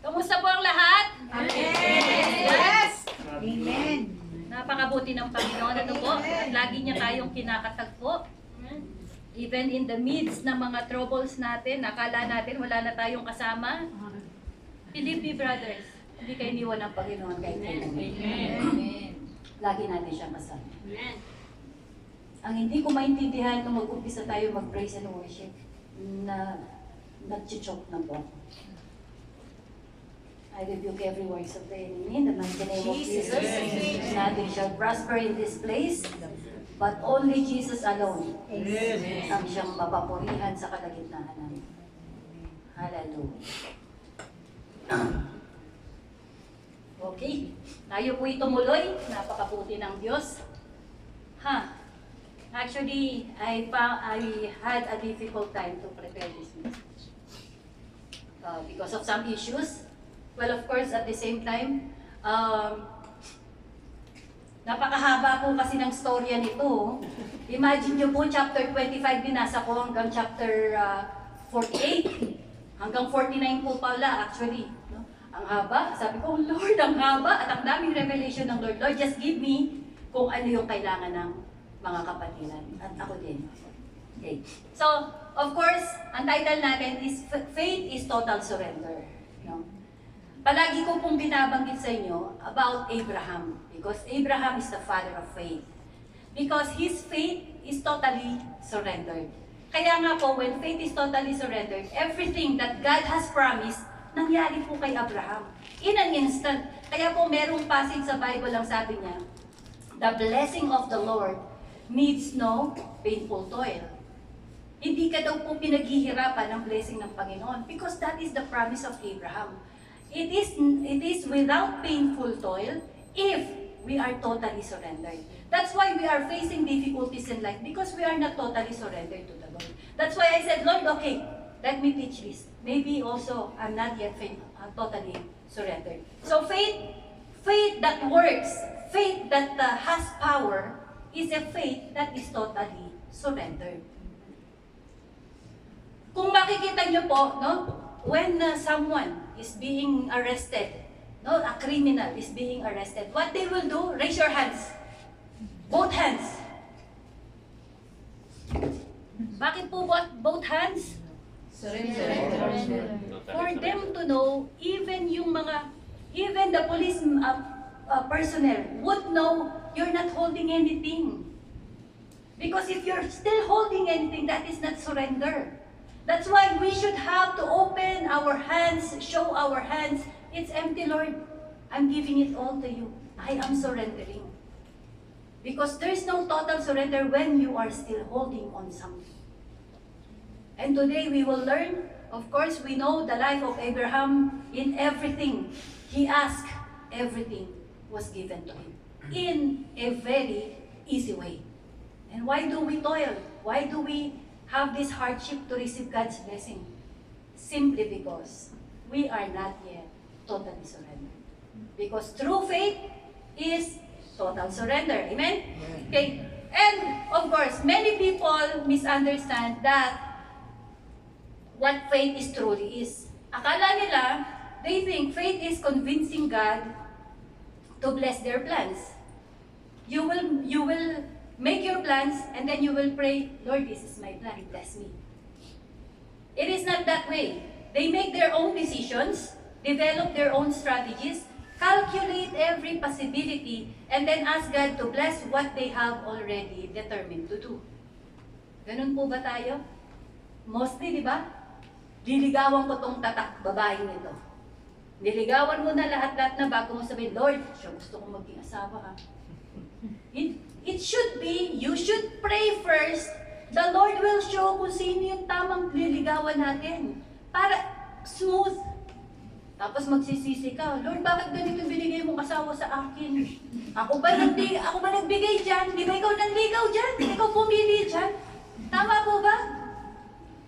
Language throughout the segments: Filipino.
Kamusta po ang lahat? Amen. Yes! Amen. Napakabuti ng Panginoon. Ano po? At lagi niya tayong kinakatagpo. Even in the midst ng mga troubles natin, nakala natin wala na tayong kasama. Believe me, brothers, hindi kayo iniwan ng Panginoon kahit kailan. Amen. Lagi natin siyang kasama. Amen. Ang hindi ko maintindihan nung mag-umpisa tayo mag-praise and worship, na nag-choke na po ako. I rebuke every works of the enemy in the mighty name of Jesus. Nothing shall prosper in this place, but only Jesus alone ang siyang mapapurihan sa kalagitnaan namin. Hallelujah. Okay, tayo po tumuloy. Napakabuti ng Diyos. Actually, I had a difficult time to prepare this message because of some issues. Well, of course, at the same time, napakahaba po kasi ng storya nito. Imagine nyo po, chapter 25 binasa ko hanggang chapter 48. Hanggang 49 po pala, actually. No? Ang haba. Sabi ko, Lord, ang haba at ang daming revelation ng Lord. Lord, just give me kung ano yung kailangan ng mga kapatiran. At ako din. Okay. So, of course, ang title natin is Faith is Total Surrender. No? Palagi ko pong binabanggit sa inyo about Abraham because Abraham is the father of faith. Because his faith is totally surrendered. Kaya nga po, when faith is totally surrendered, everything that God has promised, nangyari po kay Abraham. In an instant. Kaya po merong passage sa Bible ang sabi niya, the blessing of the Lord needs no painful toil. Hindi ka daw po pinaghihirapan ng blessing ng Panginoon because that is the promise of Abraham. It is without painful toil if we are totally surrendered. That's why we are facing difficulties in life because we are not totally surrendered to the Lord. That's why I said, Lord, okay, let me teach this. Maybe also I'm not yet totally surrendered. So faith that works, faith that has power, is a faith that is totally surrendered. Kung makikita nyo po, no, when someone is being arrested, no, a criminal is being arrested, what they will do? Raise your hands. Both hands. Bakit po both hands? Surrender. For them to know, even the police personnel would know you're not holding anything. Because if you're still holding anything, that is not surrender. That's why we should have to open our hands, show our hands. It's empty, Lord. I'm giving it all to you. I am surrendering. Because there's no total surrender when you are still holding on something. And today we will learn, of course, we know the life of Abraham in everything. He asked, everything was given to him in a very easy way. And why do we toil? Why do we have this hardship to receive God's blessing? Simply because we are not yet totally surrendered. Because true faith is total surrender. Amen? Okay. And of course, many people misunderstand that what faith is truly is. Akala nila, they think faith is convincing God to bless their plans. You will make your plans and then you will pray, Lord, this is my plan, bless me. It is not that way. They make their own decisions, develop their own strategies, calculate every possibility, and then ask God to bless what they have already determined to do. Ganun po ba tayo? Mostly, di ba? Liligawan ko tong babaeng nito. Niligawan mo na lahat-lahat na bago mo sabihin, Lord, siya gusto kong maging asawa ha. It should be, you should pray first. The Lord will show kung sino yung tamang liligawan natin. Para smooth. Tapos magsisisi ka, Lord, bakit ganito binigay mong asawa sa akin? Ako ba nagbigay dyan? Di ba ikaw nanligaw dyan? Ikaw pumili dyan? Tama po ba?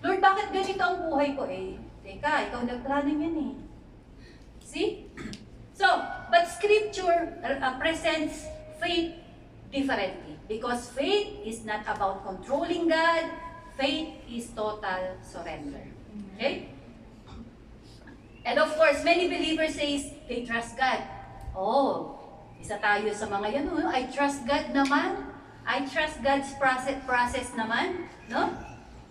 Lord, bakit ganito ang buhay ko? Teka, ikaw nagplano yan eh. See? So, but Scripture presents faith differently. Because faith is not about controlling God, faith is total surrender. Okay? And of course, many believers says, they trust God. Oh, isa tayo sa mga yan, no? I trust God naman. I trust God's process naman. No?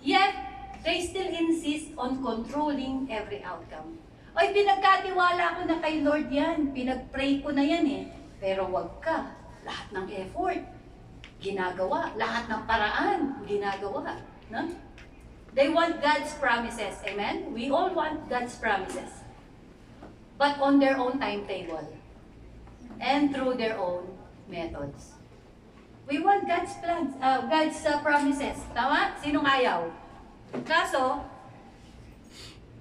Yet, they still insist on controlling every outcome. Oy, pinagkatiwala ko na kay Lord yan. Pinag-pray ko na yan eh. Pero wag ka. Lahat ng effort, ginagawa. Lahat ng paraan, ginagawa. No? They want God's promises. Amen? We all want God's promises. But on their own timetable. And through their own methods. We want God's plans, God's promises. Tama? Sinong ayaw? Kaso,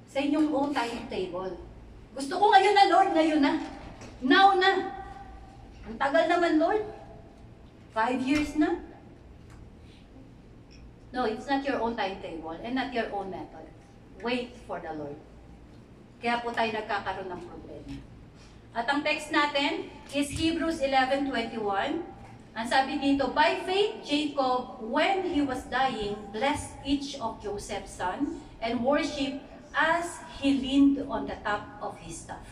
sa inyong own timetable. Gusto ko ngayon na, Lord, ngayon na. Now na. Ang tagal naman, Lord. 5 years na. No, it's not your own timetable and not your own method. Wait for the Lord. Kaya po tayo nagkakaroon ng problema. At ang text natin is Hebrews 11:21. Ang sabi dito, by faith, Jacob, when he was dying, blessed each of Joseph's son and worshiped as he leaned on the top of his staff.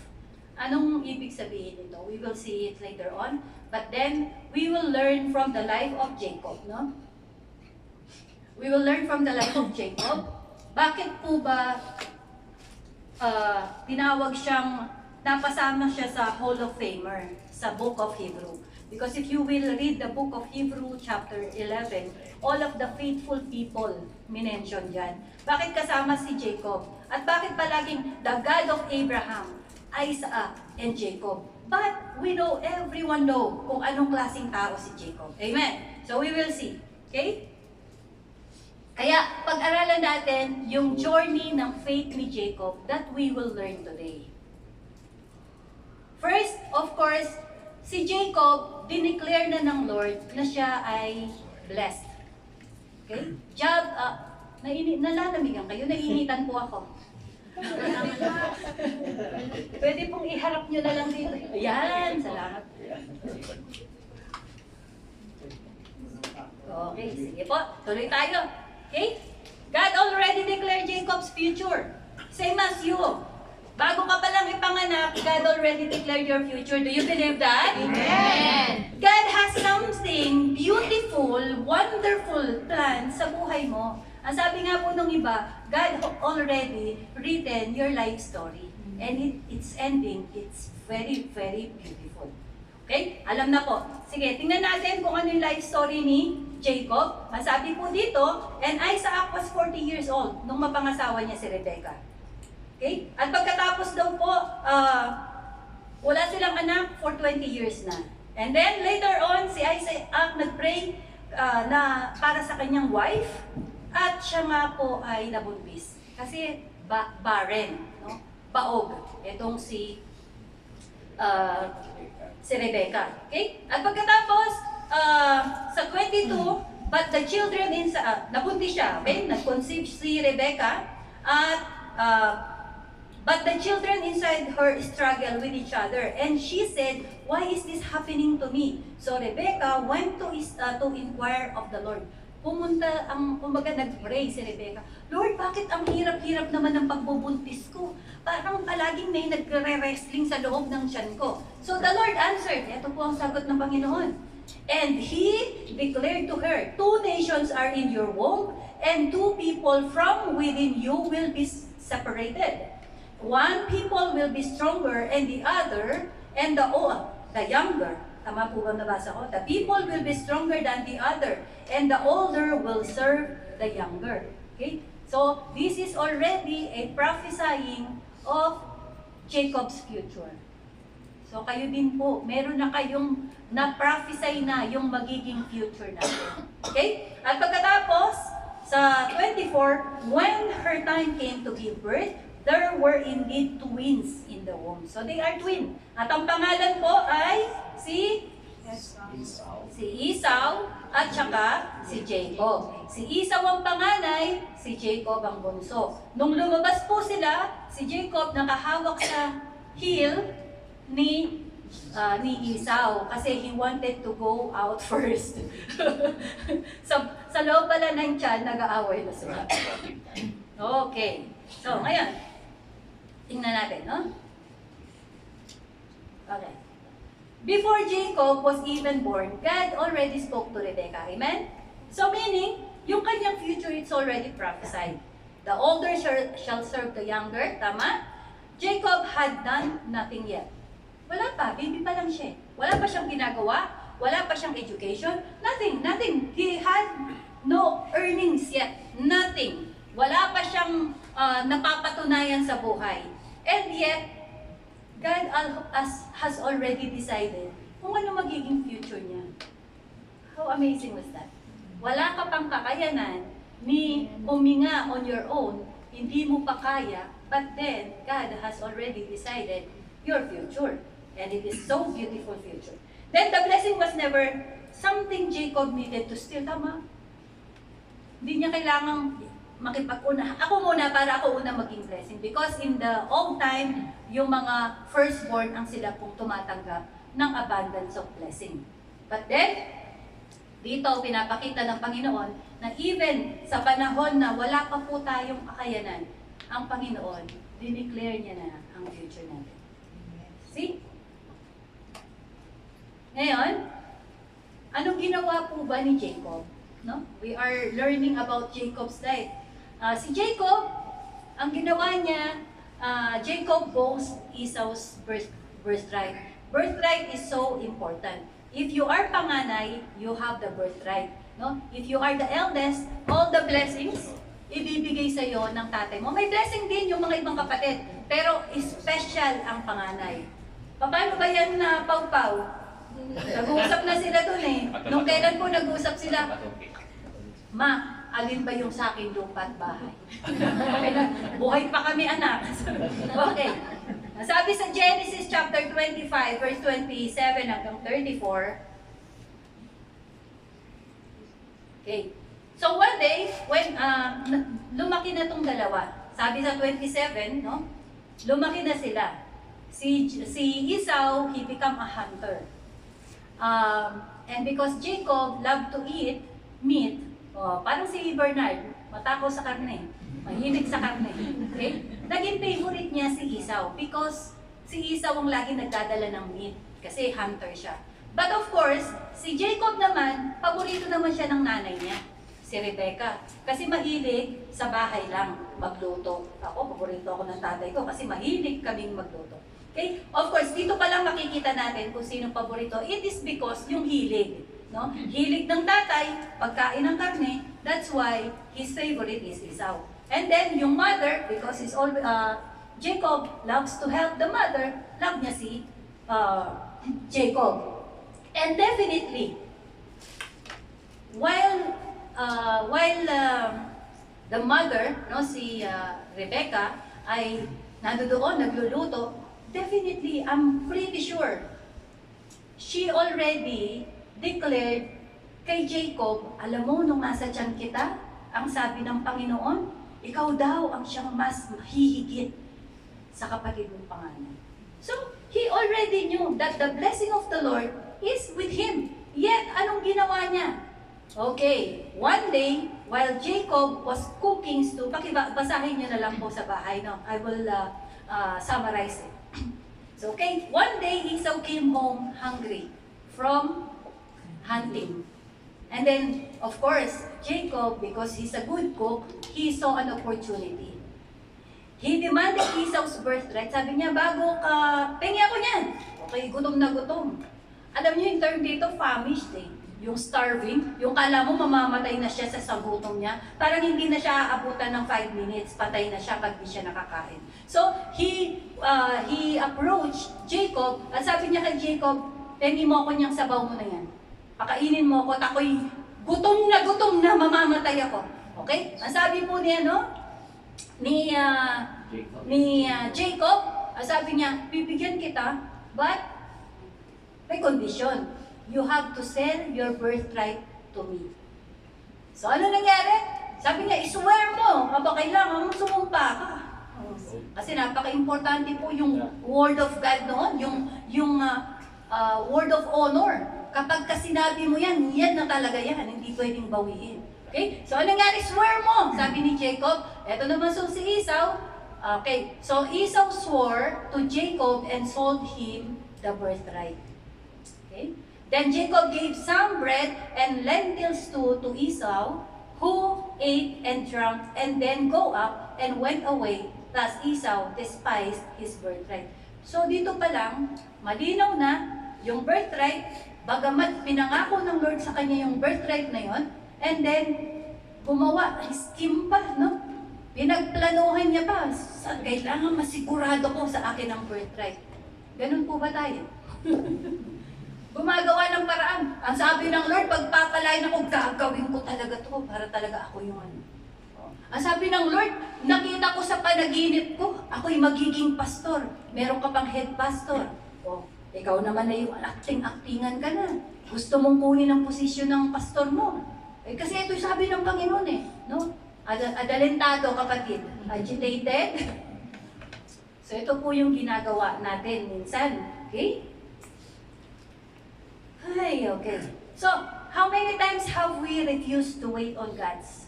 Anong ibig sabihin nito? We will see it later on. But then, we will learn from the life of Jacob, no? We will learn from the life of Jacob. Bakit po ba tinawag siyang, napasama siya sa Hall of Famer sa Book of Hebrew? Because if you will read the Book of Hebrew chapter 11, all of the faithful people minention dyan. Bakit kasama si Jacob? At bakit palaging the God of Abraham, Isaac, and Jacob? But we know, everyone know kung anong klaseng tao si Jacob. Amen? So we will see. Okay? Kaya pag-aralan natin yung journey ng faith ni Jacob that we will learn today. First, of course, si Jacob, dineclare na ng Lord na siya ay blessed. Okay? Nalalamigan kayo, nainitan po ako. Pwede pong iharap nyo na lang dito. Ayan, salamat. Okay, sige po, tuloy tayo. Okay? God already declared Jacob's future. Same as you. Bago ka palang ipanganak, God already declared your future. Do you believe that? Amen. God has something beautiful, wonderful plan sa buhay mo. Ang sabi nga po nung iba, God already written your life story. And its ending, it's very, very beautiful. Okay? Alam na po. Sige, tingnan natin kung ano yung life story ni Jacob. Masabi po dito, and Isaac was 40 years old nung mapangasawa niya si Rebecca. Okay? At pagkatapos daw po, wala silang anak for 20 years na. And then later on, si Isaac nagpray na para sa kanyang wife at siya nga po ay nabuntis. Kasi barren, no? Baog. Itong si Rebecca. Okay? At pagkatapos, sa 22, but the children nabuntis siya. Okay? Nag-conceive si Rebecca at but the children inside her struggle with each other. And she said, why is this happening to me? So Rebecca went to inquire of the Lord. Kumbaga nag-pray si Rebecca, Lord, bakit ang hirap-hirap naman ng pagbubuntis ko? Parang palaging may nagre-wrestling sa loob ng tiyan ko. So the Lord answered, ito po ang sagot ng Panginoon. And He declared to her, 2 nations are in your womb, and 2 people from within you will be separated. 1 people will be stronger, and the other, and the younger. Tama po ba nabasa ko? The people will be stronger than the other, and the older will serve the younger. Okay? So, this is already a prophesying of Jacob's future. So, kayo din po, meron na kayong na-prophesy na yung magiging future natin. Okay? At pagkatapos, sa 24, when her time came to give birth, there were indeed twins in the womb. So, they are twin. At ang pangalan po ay si Esau at saka si Jacob. Si Esau ang panganay, si Jacob ang bunso. Nung lumabas po sila, si Jacob nakahawak sa heel ni ni Esau kasi he wanted to go out first. Sa loob pala ng tiyan, nag-aaway na sila. Okay. So, ngayon, tingnan natin, no? Okay. Before Jacob was even born, God already spoke to Rebekah. Amen? So, meaning, yung kanyang future, it's already prophesied. The older shall serve the younger. Tama? Jacob had done nothing yet. Wala pa, baby pa lang siya. Wala pa siyang ginagawa, wala pa siyang education, nothing. He had no earnings yet, nothing. Wala pa siyang napapatunayan sa buhay. And yet, God has already decided kung ano magiging future niya. How amazing was that? Wala ka pang kakayanan ni huminga on your own, hindi mo pa kaya, but then God has already decided your future. And it is so beautiful future. Then the blessing was never something Jacob needed to steal. Tama? Hindi niya kailangang makipag-una. Ako muna para ako una maging blessing. Because in the old time, yung mga firstborn ang sila pong tumatanggap ng abundance of blessing. But then, dito pinapakita ng Panginoon na even sa panahon na wala pa po tayong kakayanan, ang Panginoon, dineclare niya na ang future natin. See? Ngayon, anong ginawa po ba ni Jacob? No? We are learning about Jacob's life. Si Jacob, ang ginawa niya, Jacob boasts Esau's birthright. Birthright is so important. If you are panganay, you have the birthright. No? If you are the eldest, all the blessings, ibibigay sa iyo ng tatay mo. May blessing din yung mga ibang kapatid, pero special ang panganay. Paano ba yan na Pau-Pau? Nag-uusap na sila dun eh. Nung kailan po nag-uusap sila? Ma, alin ba yung sa akin lupa at bahay? Buhay pa kami anak. Okay. Sabi sa Genesis chapter 25, verse 27 hanggang 34. Okay. So one day, when lumaki na tong dalawa, sabi sa 27, no? Lumaki na sila. Si Esau, he become a hunter. And because Jacob loved to eat meat, parang si Bernard, matakaw sa karne, mahilig sa karne. Okay? Naging favorite niya si Esau because si Esau ang lagi nagdadala ng meat kasi hunter siya. But of course, si Jacob naman, paborito naman siya ng nanay niya, si Rebecca. Kasi mahilig sa bahay lang magluto. Ako, paborito ako ng tatay ko kasi mahilig kaming magluto. Okay? Of course, dito pa lang makikita natin kung sino paborito. It is because yung hilig. No? Hilig ng tatay, pagkain ng karne, that's why his favorite is Esau. And then yung mother, because Jacob loves to help the mother, love niya si Jacob. And definitely, while the mother, no, si Rebecca, ay nandoon, nagluluto, definitely, I'm pretty sure, she already declared kay Jacob, alam mo, nung nasa tiyan kita, ang sabi ng Panginoon, ikaw daw ang siyang mas mahihigit sa kapatid mong panganay. So, he already knew that the blessing of the Lord is with him. Yet, anong ginawa niya? Okay, one day, while Jacob was cooking stew, basahin niyo na lang po sa bahay, no? I will summarize it. So, okay, one day, Esau came home hungry from hunting. And then, of course, Jacob, because he's a good cook, he saw an opportunity. He demanded Esau's birthright. Sabi niya, bago ka, pengi ako niyan. Okay, gutom na gutom. Alam niyo yung term dito, famished eh. Yung starving, yung kala mo mamamatay na siya sa gutom niya. Parang hindi na siya aabutan ng 5 minutes, patay na siya pag di siya nakakain. So, he approached Jacob, at sabi niya kay Jacob, pengi mo ako niyang sabaw mo na yan. Pakainin mo ako, ako'y gutom na, mamamatay ako. Okay? Ang sabi po niya, no? Ni Jacob, ang sabi niya, bibigyan kita, but may condition. You have to sell your birthright to me. So, ano nangyari? Sabi niya, i-swear mo, kailangan mong sumumpa ka. Kasi napaka-importante po yung word of God noon, yung word of honor. Kapag sinabi mo yan, yan na talaga yan. Hindi pwedeng bawiin. Okay? So, anong nangyari? Swear mo! Sabi ni Jacob. Eto naman si Esau. Okay. So, Esau swore to Jacob and sold him the birthright. Okay? Then Jacob gave some bread and lentil stew to Esau, who ate and drank, and then go up and went away. Thus Esau despised his birthright. So dito pa lang, malinaw na yung birthright, bagamat pinangako ng Lord sa kanya yung birthright na yon, and then gumawa, scheme pa, no? Pinagplanuhan niya pa, kailangan masigurado ko sa akin ang birthright. Ganun po ba tayo? Gumagawa ng paraan. Ang sabi ng Lord, pagpapalain ako, gagawin ko talaga to para talaga ako yung ano. Ang sabi ng Lord, nakita ko sa panaginip ko, ako'y magiging pastor. Meron ka pang head pastor. O, ikaw naman na yung acting-actingan ka na. Gusto mong kunin ang posisyon ng pastor mo. Eh, kasi ito'y sabi ng Panginoon eh. No? Adalentado, kapatid. Agitated. So, ito po yung ginagawa natin minsan. Okay? Ay, okay. So, how many times have we refused to wait on God's?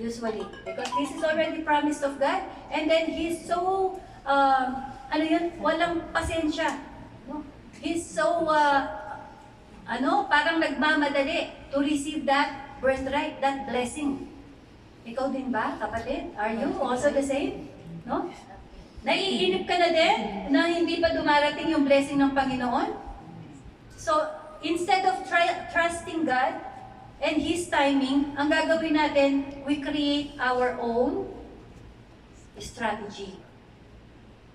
Usually. Because this is already promised of God. And then He's so, walang pasensya. No? He's so, parang nagmamadali to receive that birthright, that blessing. Ikaw din ba, kapatid? Are you also the same? No? Naiinip ka na din na hindi pa dumarating yung blessing ng Panginoon? So, instead of trusting God and His timing, ang gagawin natin, we create our own strategy.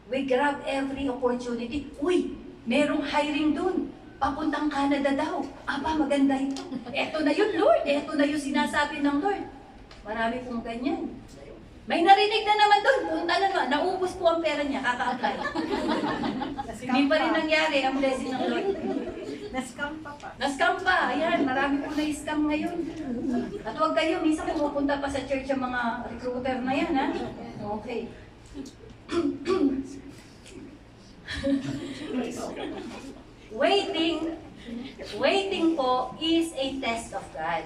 We grab every opportunity. Uy, merong hiring dun. Papuntang Canada daw. Aba, maganda ito. Eto na yun, Lord. Eto na yung sinasabi ng Lord. Marami pong ganyan. May narinig na naman doon. Punta na naman. Naubos po ang pera niya. Kaka-apply. Hindi pa rin nangyari ang blessing ng Lord. Na-scam pa. Na-scam pa. Ayan, marami po na-scam ngayon. At huwag kayo, minsan pumupunta pa sa church ang mga recruiter na yan, ha? Okay. Waiting po is a test of God.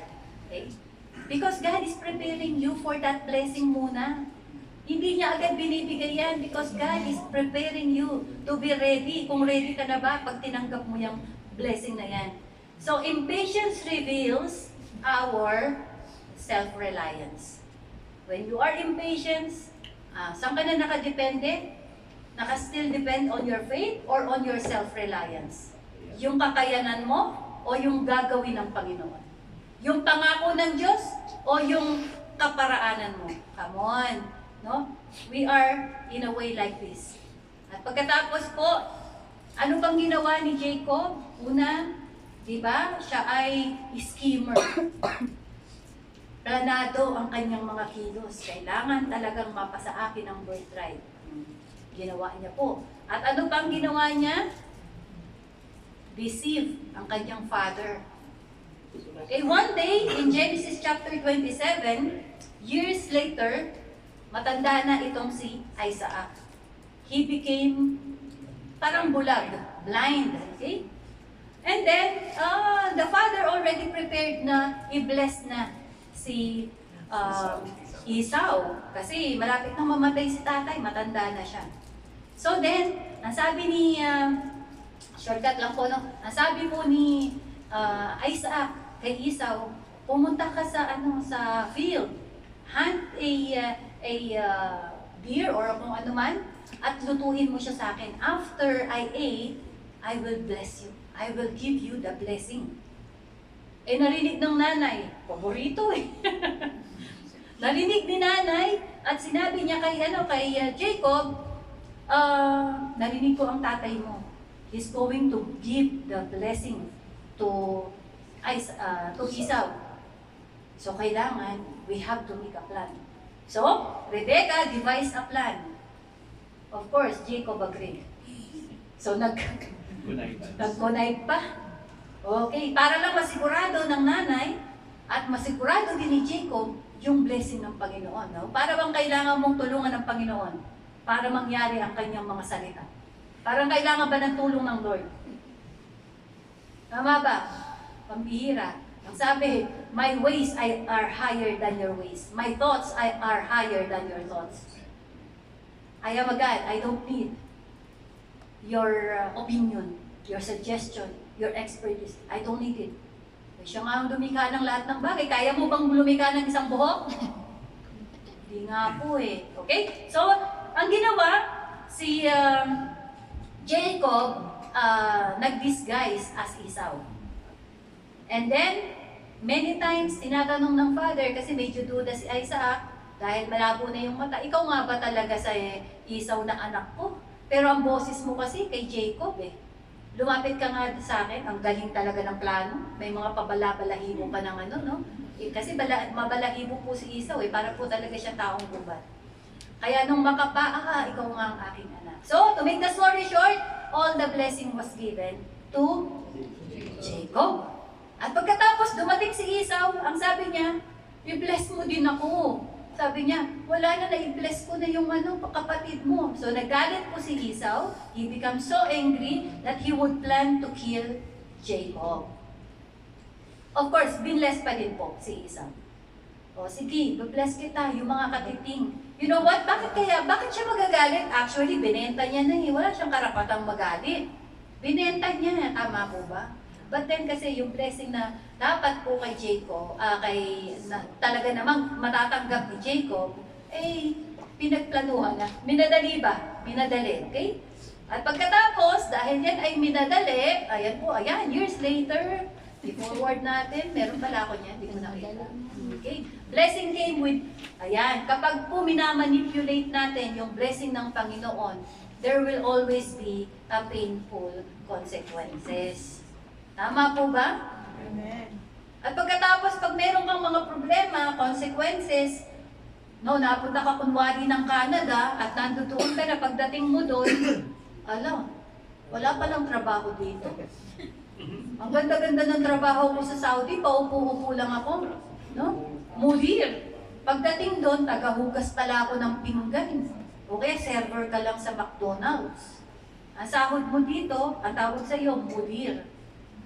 Okay? Because God is preparing you for that blessing muna. Hindi niya agad binibigay yan because God is preparing you to be ready. Kung ready ka na ba, pag tinanggap mo yung blessing na yan. So, impatience reveals our self-reliance. When you are impatient, saan ka na nakadepende? Naka-still depend on your faith or on your self-reliance? Yung kakayanan mo o yung gagawin ng Panginoon? Yung pangako ng Diyos o yung kaparaanan mo? Come on! No? We are in a way like this. At pagkatapos po, ano bang ginawa ni Jacob? Una, di ba? Siya ay schemer. Planado ang kanyang mga kilos. Kailangan talagang mapasa akin ang birthright. Ginawa niya po. At ano pang ginawa niya? Deceive ang kanyang father. Okay, one day, in Genesis chapter 27, years later, matanda na itong si Isaac. He became parang bulag, blind. Okay? And then, the father already prepared na i-bless na si Esau. Kasi malapit nang mamatay si tatay, matanda na siya. So then, ang sabi ni, shortcut lang po, no? Ang sabi po ni Isaac kay Esau, pumunta ka sa field, hunt a deer or kung ano man, at lutuin mo siya sa akin. After I ate, I will bless you. I will give you the blessing. Eh, narinig ng nanay, paborito eh. Narinig ni nanay, at sinabi niya kay Jacob, narinig ko ang tatay mo. He's going to give the blessing to Esau. So, kailangan, we have to make a plan. So, Rebecca devised a plan. Of course, Jacob agreed. So, nag-connect pa. Okay, para lang masigurado ng nanay at masigurado din ni Jacob yung blessing ng Panginoon. No? Para bang kailangan mong tulungan ng Panginoon para mangyari ang kanyang mga salita? Parang kailangan ba ng tulong ng Lord? Tama ba? Pambihira. Ang sabi, my ways are higher than your ways. My thoughts are higher than your thoughts. I am a God. I don't need your opinion, your suggestion, your expertise. I don't need it. Siya nga ang lumikha ng lahat ng bagay. Kaya mo bang lumikha ng isang buhok? Hindi nga po eh. Okay? So, ang ginawa, si Jacob nag-disguise as Esau. And then, many times, tinatanong ng father, kasi medyo duda si Isaac, dahil malabo na yung mata, ikaw nga ba talaga sa Esau na anak ko? Pero ang boses mo kasi kay Jacob eh. Lumapit ka nga sa akin, ang galing talaga ng plano. May mga pabala-balahibo pa ng ano, no? Kasi mabalahibo po si Esau eh, para po talaga siya taong gubat. Kaya nung makapa, ikaw nga ang aking anak. So, to make the story short, all the blessing was given to Jacob. At pagkatapos dumating si Esau, ang sabi niya, i-bless mo din ako. Sabi niya, wala na, i-bless ko na yung kapatid mo. So nagalit po si Esau. He becomes so angry that he would plan to kill Jacob. Of course, binless pa din po si Esau. O sige, bless kita, yung mga katiting. You know what? Bakit siya magagalit? Actually, binenta niya na eh. Wala siyang karapatang magalit. Binenta niya, tama po ba? But then kasi yung blessing na dapat po kay Jacob, talaga namang matatanggap ni Jacob, pinagplanuhan na. Minadali ba? Minadali, okay? At pagkatapos, dahil yan ay minadali, ayan, years later, i-forward natin, meron pala ako niyan, hindi ko nakita. Okay? Blessing came with, kapag po minamanipulate natin yung blessing ng Panginoon, there will always be a painful consequences. Tama po ba? Amen. At pagkatapos, pag meron kang mga problema, consequences, napunta ka kunwari ng Canada at nandoon ka na pagdating mo doon, wala palang trabaho dito. Ang ganda-ganda ng trabaho ko sa Saudi, paupo-upo lang ako. No? Mudir. Pagdating doon, tagahugas pala ako ng pinggan. O kaya server ka lang sa McDonald's. Ang sahod mo dito, ang tawag sa iyo, mudir.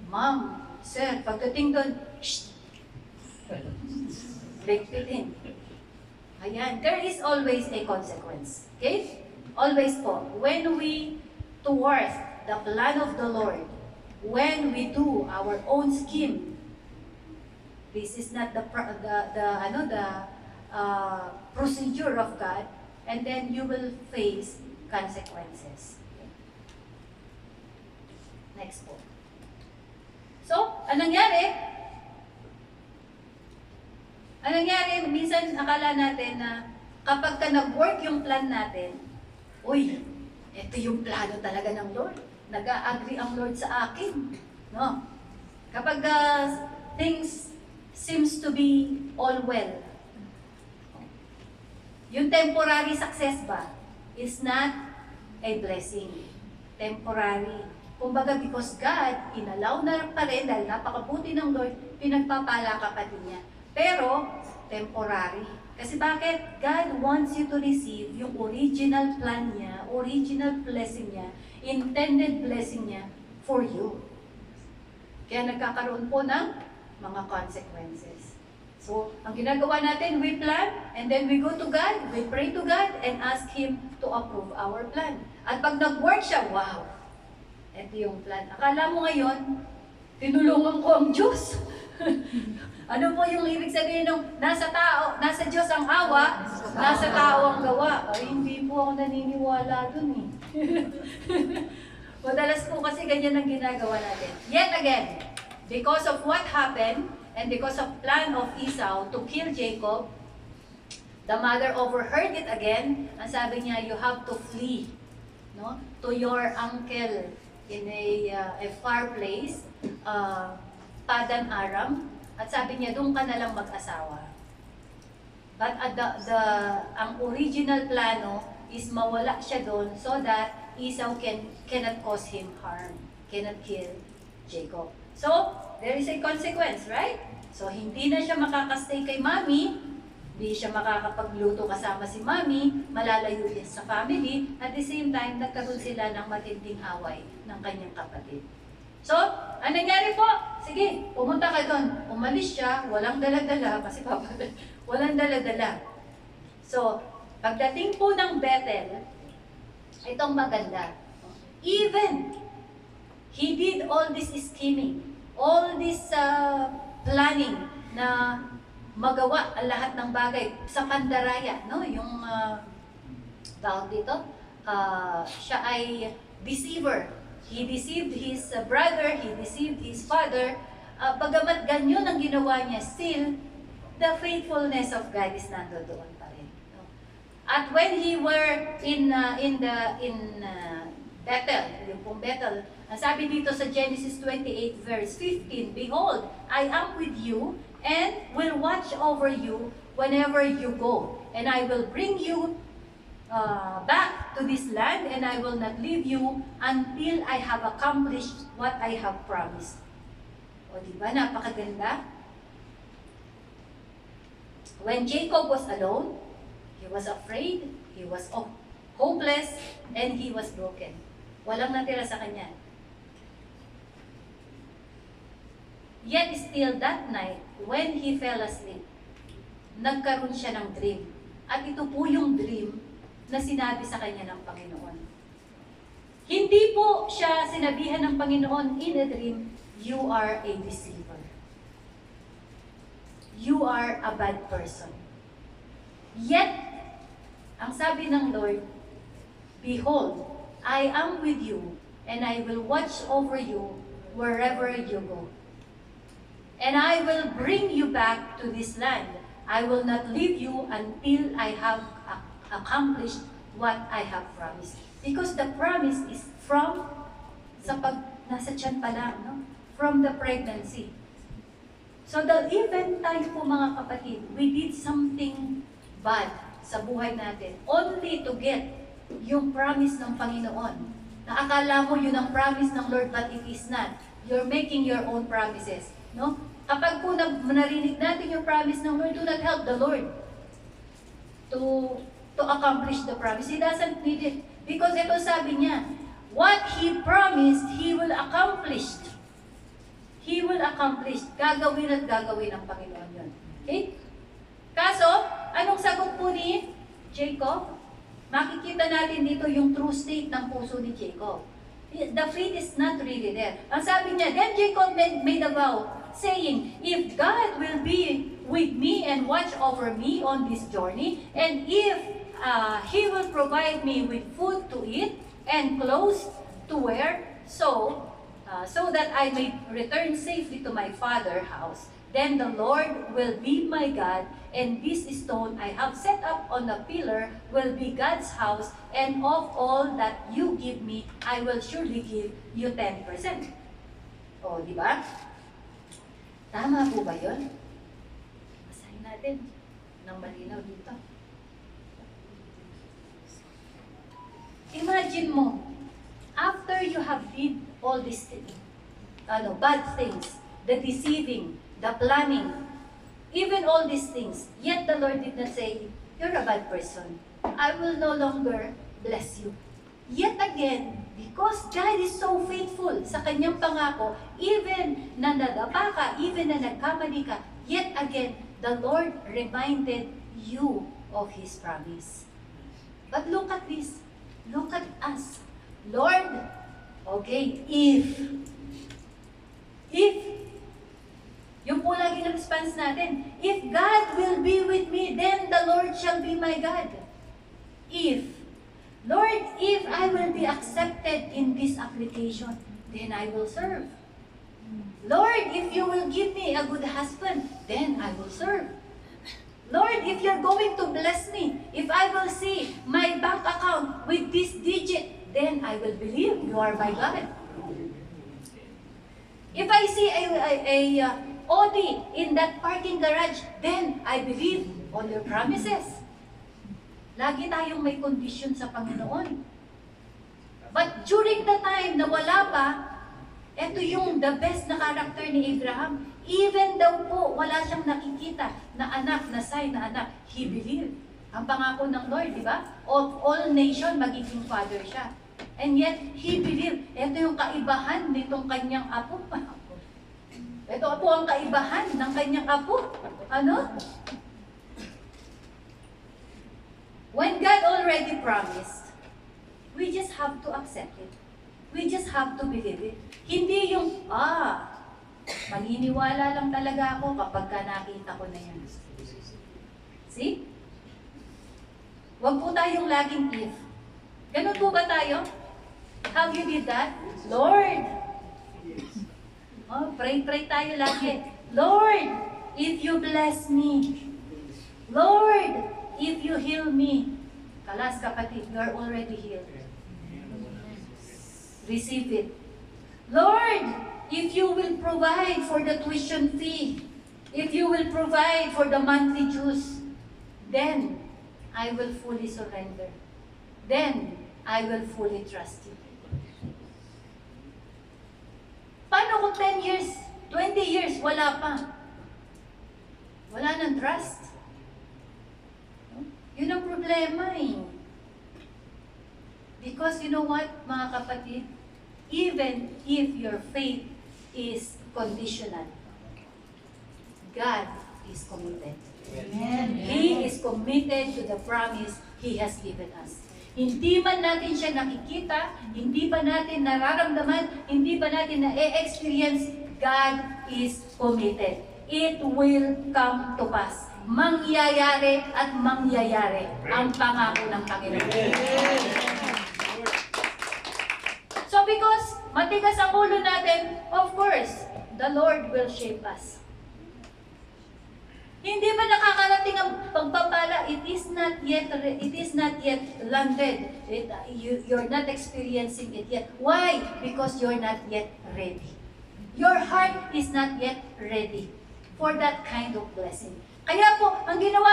Ma'am, sir, pagdating doon, break it in. Ayan, there is always a consequence. Okay? Always po, when we towards the plan of the Lord, when we do our own scheme, this is not the procedure of God, and then you will face consequences. Next po. So, anong nangyari? Minsan akala natin na kapag nag-work yung plan natin, ito yung plano talaga ng Lord. Nag-agree ang Lord sa akin. No? Kapag things seems to be all well, yung temporary success ba is not a blessing. Temporary. Kumbaga, because God, inalaw na pa rin dahil napakabuti ng Lord, pinagpapala ka pa din niya. Pero, temporary. Kasi bakit? God wants you to receive yung original plan niya, original blessing niya, intended blessing niya for you. Kaya nagkakaroon po ng mga consequences. So, ang ginagawa natin, we plan, and then we go to God, we pray to God, and ask Him to approve our plan. At pag nag-work siya, wow! Ito yung plan. Akala mo ngayon, tinulungan ko ang Diyos. Ano po yung ibig sabihin ng nasa Diyos ang awa, nasa tao ang gawa? Ay, hindi po ako naniniwala dun eh. Madalas po kasi ganyan ang ginagawa natin. Yet again, because of what happened, and because of plan of Esau to kill Jacob, the mother overheard it again, and sabi niya, you have to flee, no, to your uncle in a far place, Padan Aram, at sabi niya, doon ka na lang mag-asawa. But ang original plano is mawala siya doon so that Esau cannot cause him harm, cannot kill Jacob. So, there is a consequence, right? So, hindi na siya makakastay kay Mami, hindi siya makakapagluto kasama si Mami, malalayo din sa family, at the same time, nagkaroon sila ng matinding away ng kanyang kapatid. So, ang nangyari po, sige, pumunta ka doon. Umalis siya, walang dala-dala, kasi walang dala-dala. So, pagdating po ng Bethel, itong maganda. Even, he did all this scheming, all this planning na magawa ang lahat ng bagay sa pandaraya, no? Yung tawag dito, siya ay deceiver. He deceived his brother, he deceived his father. Bagamat ganyan ang ginawa niya, still, the faithfulness of God is nandoon pa rin. No? At when he were in Bethel, yung pong Bethel, ang sabi dito sa Genesis 28 verse 15, "Behold, I am with you and will watch over you whenever you go, and I will bring you back to this land, and I will not leave you until I have accomplished what I have promised." O diba, napakaganda? When Jacob was alone, he was afraid, he was hopeless, and he was broken. Walang natira sa kanya. Yet still that night, when he fell asleep, nagkaroon siya ng dream. At ito po yung dream na sinabi sa kanya ng Panginoon. Hindi po siya sinabihan ng Panginoon in a dream, "You are a deceiver. You are a bad person." Yet, ang sabi ng Lord, "Behold, I am with you, and I will watch over you wherever you go. And I will bring you back to this land. I will not leave you until I have accomplished what I have promised." Because the promise is from, nasa tiyan pa lang, no? From the pregnancy. So even tayo po mga kapatid, we did something bad sa buhay natin only to get yung promise ng Panginoon. Naakala mo yun ang promise ng Lord, but it is not. You're making your own promises. No? Kapag po narinig natin yung promise ng Lord, do not help the Lord to accomplish the promise. He doesn't need it. Because ito sabi niya, what He promised, He will accomplish. He will accomplish. Gagawin at gagawin ng Panginoon yun. Okay? Kaso, anong sagot po ni Jacob? Makikita natin dito yung true state ng puso ni Jacob. The faith is not really there. Ang sabi niya, then Jacob made a vow, saying, "If God will be with me and watch over me on this journey, and if He will provide me with food to eat and clothes to wear, so that I may return safely to my father's house, then the Lord will be my God, and this stone I have set up on the pillar will be God's house, and of all that you give me, I will surely give you 10%. O, di ba? Tama po ba yun? Basahin natin ng malinaw dito. Imagine mo, after you have did all these bad things, the deceiving, the planning, even all these things, yet the Lord did not say, "You're a bad person. I will no longer bless you." Yet again, because God is so faithful sa kanyang pangako, even na nadapa ka, even na nagkamali ka, yet again, the Lord reminded you of His promise. But look at this. Look at us. Lord, okay, if, yung po lagi ng response natin, if God will be with me, then the Lord shall be my God. If, Lord, if I will be accepted in this application, then I will serve. Lord, if you will give me a good husband, then I will serve. Lord, if you're going to bless me, if I will see my bank account with this digit, then I will believe you are my God. If I see a OD in that parking garage, then I believe on your promises. Lagi tayong may condition sa Panginoon. But during the time na wala pa, ito yung the best na character ni Abraham. Even daw po, wala siyang nakikita na anak, na sign na anak, he believed. Ang pangako ng Lord, di ba? Of all nation, magiging father siya. And yet, he believed. Ito yung kaibahan nitong kanyang apo. Ito po ang kaibahan ng kanyang apo. Ano? When God already promised, we just have to accept it. We just have to believe it. Hindi yung, maniniwala lang talaga ako kapag ka nakita ko na yan. See? Huwag po tayong laging if. Ganun po ba tayo? How you did that? Lord! Pray tayo lagi. Lord, if you bless me. Lord, if you heal me. Kalas kapatid, you are already healed. Receive it. Lord, if you will provide for the tuition fee, if you will provide for the monthly dues, then I will fully surrender. Then I will fully trust you. Paano kung 10 years, 20 years, wala pa? Wala nang trust. Yun ang problema eh. Because you know what, mga kapatid? Even if your faith is conditional, God is committed. Amen. He is committed to the promise He has given us. Hindi man natin siya nakikita, hindi pa natin nararamdaman, hindi pa natin na-experience, God is committed. It will come to pass. Mangyayari at mangyayari ang pangako ng Panginoon. So because matigas ang ulo natin, of course, the Lord will shape us. Hindi ba nakakarating ang pagpapala? It is not yet landed. You're not experiencing it yet. Why? Because you're not yet ready. Your heart is not yet ready for that kind of blessing. Kaya po, ang ginawa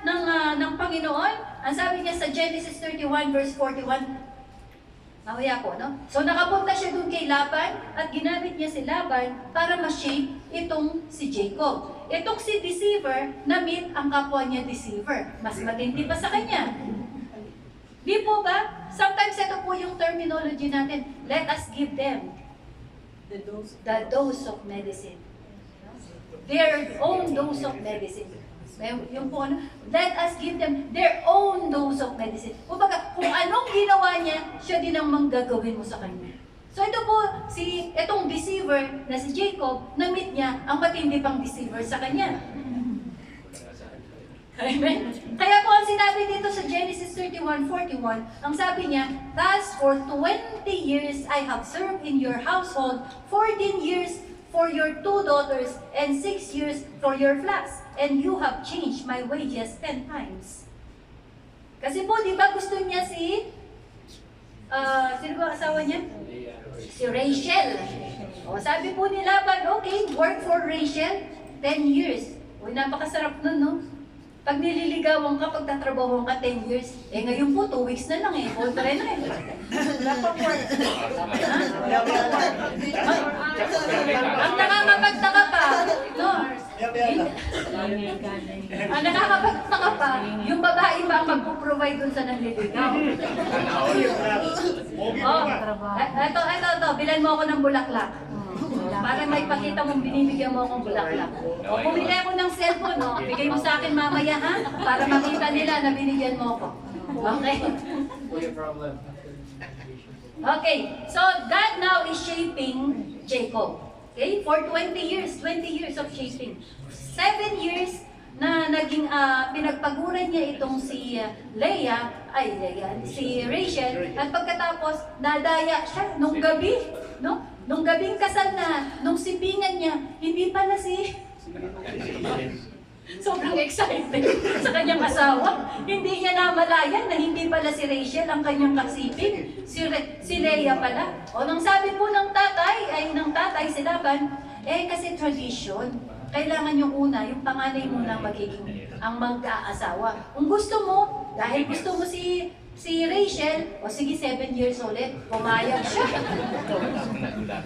ng Panginoon, ang sabi niya sa Genesis 31 verse 41, mamaya po, no? So nakapunta siya dun kay Laban at ginamit niya si Laban para ma-shape itong si Jacob. Itong si deceiver, na-meet ang kapwa niya deceiver. Mas matindi pa sa kanya. Di po ba? Sometimes ito po yung terminology natin. Let us give them the dose of medicine. Their own dose of medicine. Yung po ano, let us give them their own dose of medicine. Kumbaga, kung anong ginawa niya, siya din ang manggagawin mo sa kanya. So ito po, itong deceiver na si Jacob, na-meet niya ang matindi pang deceiver sa kanya. Amen? Kaya po ang sinabi dito sa Genesis 31:41, ang sabi niya, thus for 20 years I have served in your household, 14 years for your 2 daughters, and 6 years for your flocks, and you have changed my wages 10 times. Kasi po, di ba gusto niya sino ba asawa niya? Si Rachel. O, sabi po ni Laban, okay, work for Rachel, 10 years. Uy, napakasarap nun, no? Pag nililigawan ka, pagtatrabaho ka 10 years, ngayon po, 2 weeks na lang eh. Kontra na eh. Wala pang work. Ang nakakapagtaka pa, no? Ang nakakapagtaka pa, yung babae pa ang magpo-provide dun sa nanliligaw. Ito, bilan mo ako ng bulaklak. Para may pakita mong binibigyan mo akong bulaklak. O bumili ako ng cellphone, no? Bigay mo sa akin mamaya, ha? Para makita nila na binigyan mo ako. Okay? Okay, so God now is shaping Jacob. Okay? For 20 years of shaping. 7 years na naging pinagpaguran niya itong si si Rachel, at pagkatapos nadaya siya nung gabi, no? Nung gabing kasal na, nung sipingan niya, hindi pala sobrang excited sa kanyang asawa. Hindi niya namalayan na hindi pala si Rachel ang kanyang kasipin, si Leah pala. O nang sabi po ng tatay si Laban, kasi tradition. kailangan yung una, yung panganay muna magiging ang mag-aasawa. Kung gusto mo, dahil gusto mo si Rachel, o sige 7 years ulit, pumayag siya.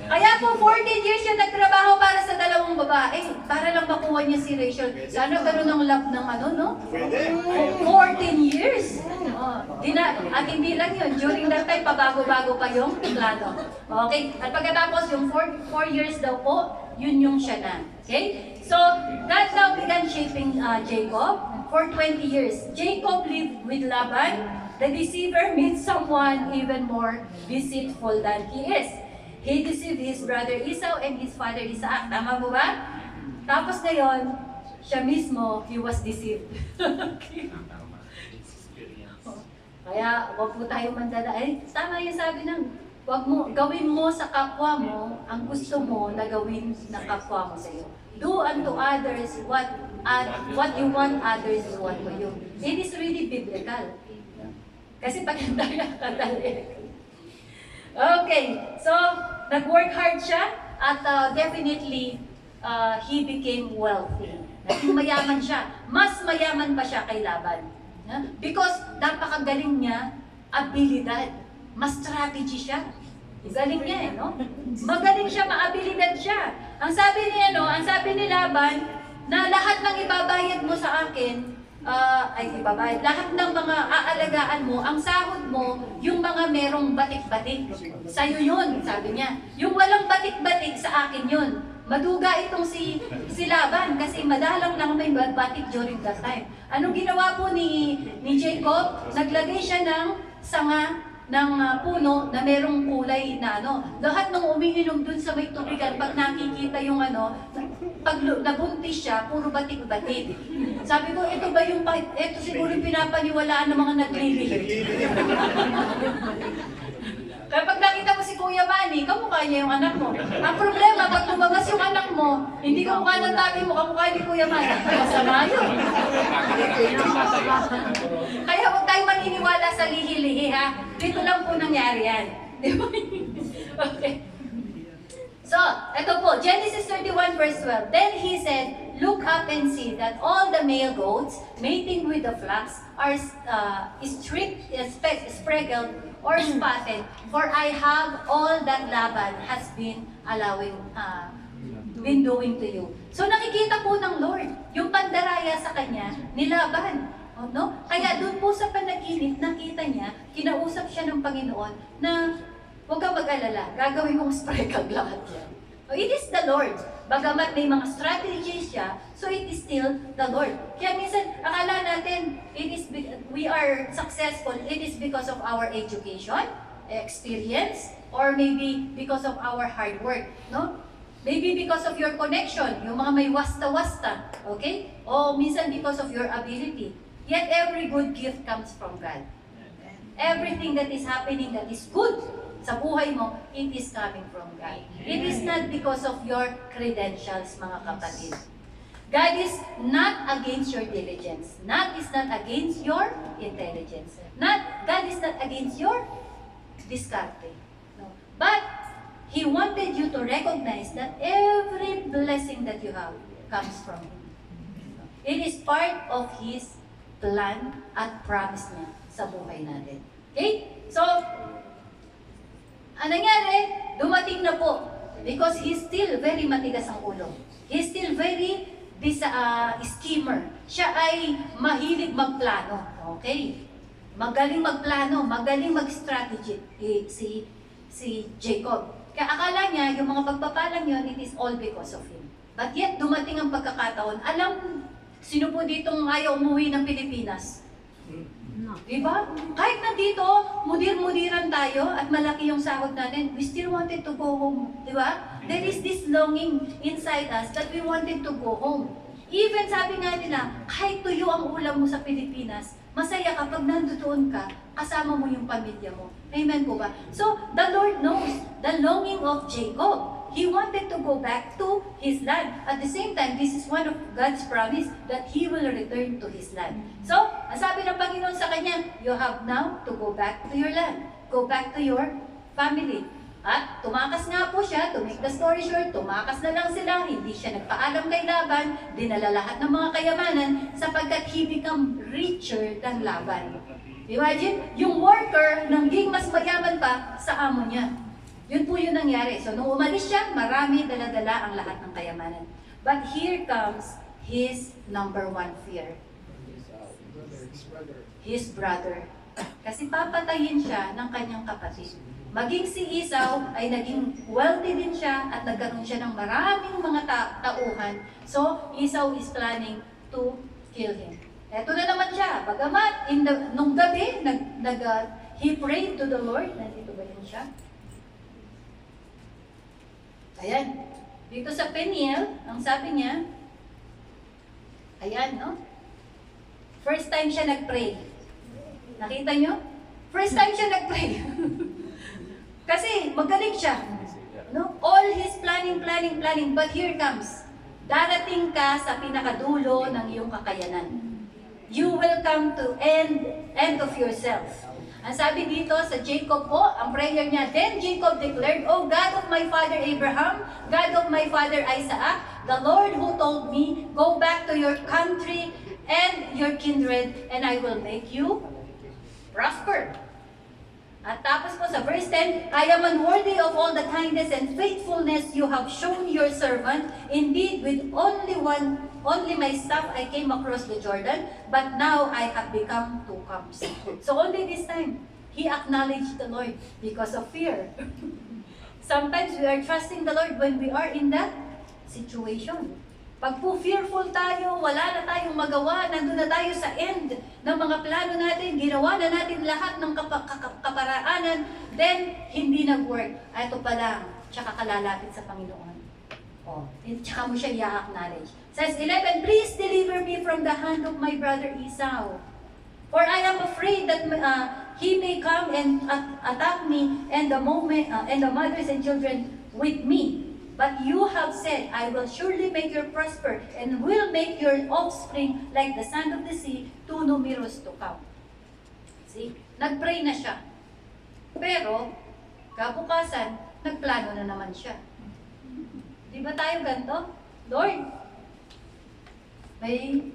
Kaya po 14 years siya nagtrabaho para sa dalawang babae, para lang makuha niya si Rachel. Sana ganun ang love ng ano, no? 14 years. At hindi lang yun, during that time, pabago-bago pa yung plano. Okay? At pagkatapos, yung 4 years daw po, yun yung siya na. Okay? So, God now began shaping Jacob for 20 years. Jacob lived with Laban. The deceiver meets someone even more deceitful than he is. He deceived his brother Esau and his father Isaac. Tama mo ba? Tapos ngayon, siya mismo, he was deceived. Kaya, wag po tayo mandala. Ay, tama yung sabi ng, wag mo, gawin mo sa kapwa mo ang gusto mo na gawin ng kapwa mo sa iyo. Do unto others what you want others to do unto you. It is really biblical. Kasi pag hindi nakadali. Okay, so nag-work hard siya at definitely he became wealthy. Naging mayaman siya. Mas mayaman pa siya kay Laban. Because napakagaling niya, abilidad. Mas strategy siya. Galing niya eh, no? Magaling siya, maabilidad siya. Ang sabi niya, no, ang sabi ni Laban, na lahat ng ibabayad mo sa akin, lahat ng mga aalagaan mo, ang sahod mo, yung mga merong batik-batik. Sa'yo yun, sabi niya. Yung walang batik-batik, sa akin yun. Maduga itong si Laban kasi madalang lang may batik during that time. Anong ginawa po ni Jacob? Naglagay siya ng sanga ng puno na merong kulay na ano. Lahat ng umiinom dun sa may tubigan, pag nakikita yung ano, pag nabuntis siya, puro batik-batik. Sabi ko, ito ba yung, ito siguro yung pinapaniwalaan ng mga naglilihim. Kaya pag nakita mo si Kuya Manny, kamukha niya yung anak mo. Ang problema, pag lumabas yung anak mo, hindi kamukha ng tatay mo, kamukha ni Kuya Manny. Masama yun. Kaya huwag tayo maniniwala sa lihi-lihi, ha? Dito lang po nangyari yan. Di ba? Okay. So, ito po, Genesis 31 verse 12. Then he said, look up and see that all the male goats mating with the flocks are speckled or spotted, for I have all that Laban has been been doing to you. So nakikita po ng Lord yung pandaraya sa kanya ni Laban. No? Kaya doon po sa panaginip, nakita niya, kinausap siya ng Panginoon na huwag kang mag-alala, gagawin kong speckled lahat yan. So it is the Lord. Bagamat may mga strategies siya, so it is still the Lord. Kaya minsan, akala natin, we are successful, it is because of our education, experience, or maybe because of our hard work, no? Maybe because of your connection, yung mga may wasta-wasta, okay? O minsan because of your ability. Yet every good gift comes from God. Everything that is happening that is good sa buhay mo, it is coming from God. It is not because of your credentials, mga kapatid. God is not against your diligence. God is not against your intelligence. God is not against your discarding. No. But He wanted you to recognize that every blessing that you have comes from Him. It is part of His plan at promise niya sa buhay natin. Okay? So, ang nangyari, dumating na po because he's still very matigas ang ulo. He's still very schemer. Siya ay mahilig magplano. Okay? Magaling magplano, magaling mag-strategy si Jacob. Kaya akala niya, yung mga pagpapalang yun, it is all because of him. But yet, dumating ang pagkakataon. Alam, sino po ditong ayaw umuwi ng Pilipinas? Diba? Kahit nandito, mudir-mudiran tayo at malaki yung sahod natin, we still wanted to go home. Diba? There is this longing inside us that we wanted to go home. Even sabi nga nila, kahit tuyo ang ulam mo sa Pilipinas, masaya kapag nandoon ka, kasama mo yung pamilya mo. Amen po ba? So, the Lord knows the longing of Jacob. He wanted to go back to his land. At the same time, this is one of God's promise that He will return to His land. So, ang sabi ng Panginoon sa kanya, you have now to go back to your land. Go back to your family. At tumakas nga po siya, to make the story short, tumakas na lang sila, hindi siya nagpaalam kay Laban, dinala lahat ng mga kayamanan sapagkat he become richer than Laban. Imagine, yung worker naging mas mayaman pa sa amo niya. Yun po yung nangyari. So nung umalis siya, marami dala-dala ang lahat ng kayamanan. But here comes his number one fear. His brother. Kasi papatayin siya ng kanyang kapatid. Maging si Esau ay naging wealthy din siya at nagkaroon siya ng maraming mga tauhan. So, Esau is planning to kill him. Eto na naman siya. Bagamat, nung gabi, he prayed to the Lord. Nandito ba yun siya? Ayan. Dito sa Peniel, ang sabi niya, ayan, no? First time siya nag-pray. Nakita nyo? First time siya nag-pray. Kasi magaling siya. No? All his planning. But here comes. Darating ka sa pinakadulo ng iyong kakayanan. You will come to end of yourself. Ang sabi dito sa Jacob po, ang prayer niya, then Jacob declared, "O God of my father Abraham, God of my father Isaac, the Lord who told me, go back to your country and your kindred, and I will make you prosper." At tapos po sa verse 10, "I am unworthy of all the kindness and faithfulness you have shown your servant. Indeed, with only my staff I came across the Jordan, but now I have become two camps." So only this time, he acknowledged the Lord because of fear. Sometimes we are trusting the Lord when we are in that situation. Pag po fearful tayo, wala na tayong magawa, nandun na tayo sa end ng mga plano natin, ginawa na natin lahat ng kaparaanan, then hindi nag-work. Ito pa lang, tsaka kalalapit sa Panginoon. Tsaka mo siya i-acknowledge. Says 11, "Please deliver me from the hand of my brother Esau. For I am afraid that he may come and attack me and the mothers and children with me. But you have said, I will surely make you prosper and will make your offspring like the sand of the sea, too numerous to count." See? Nag-pray na siya. Pero, kabukasan, nagplano na naman siya. Di ba tayo ganito? Lord, may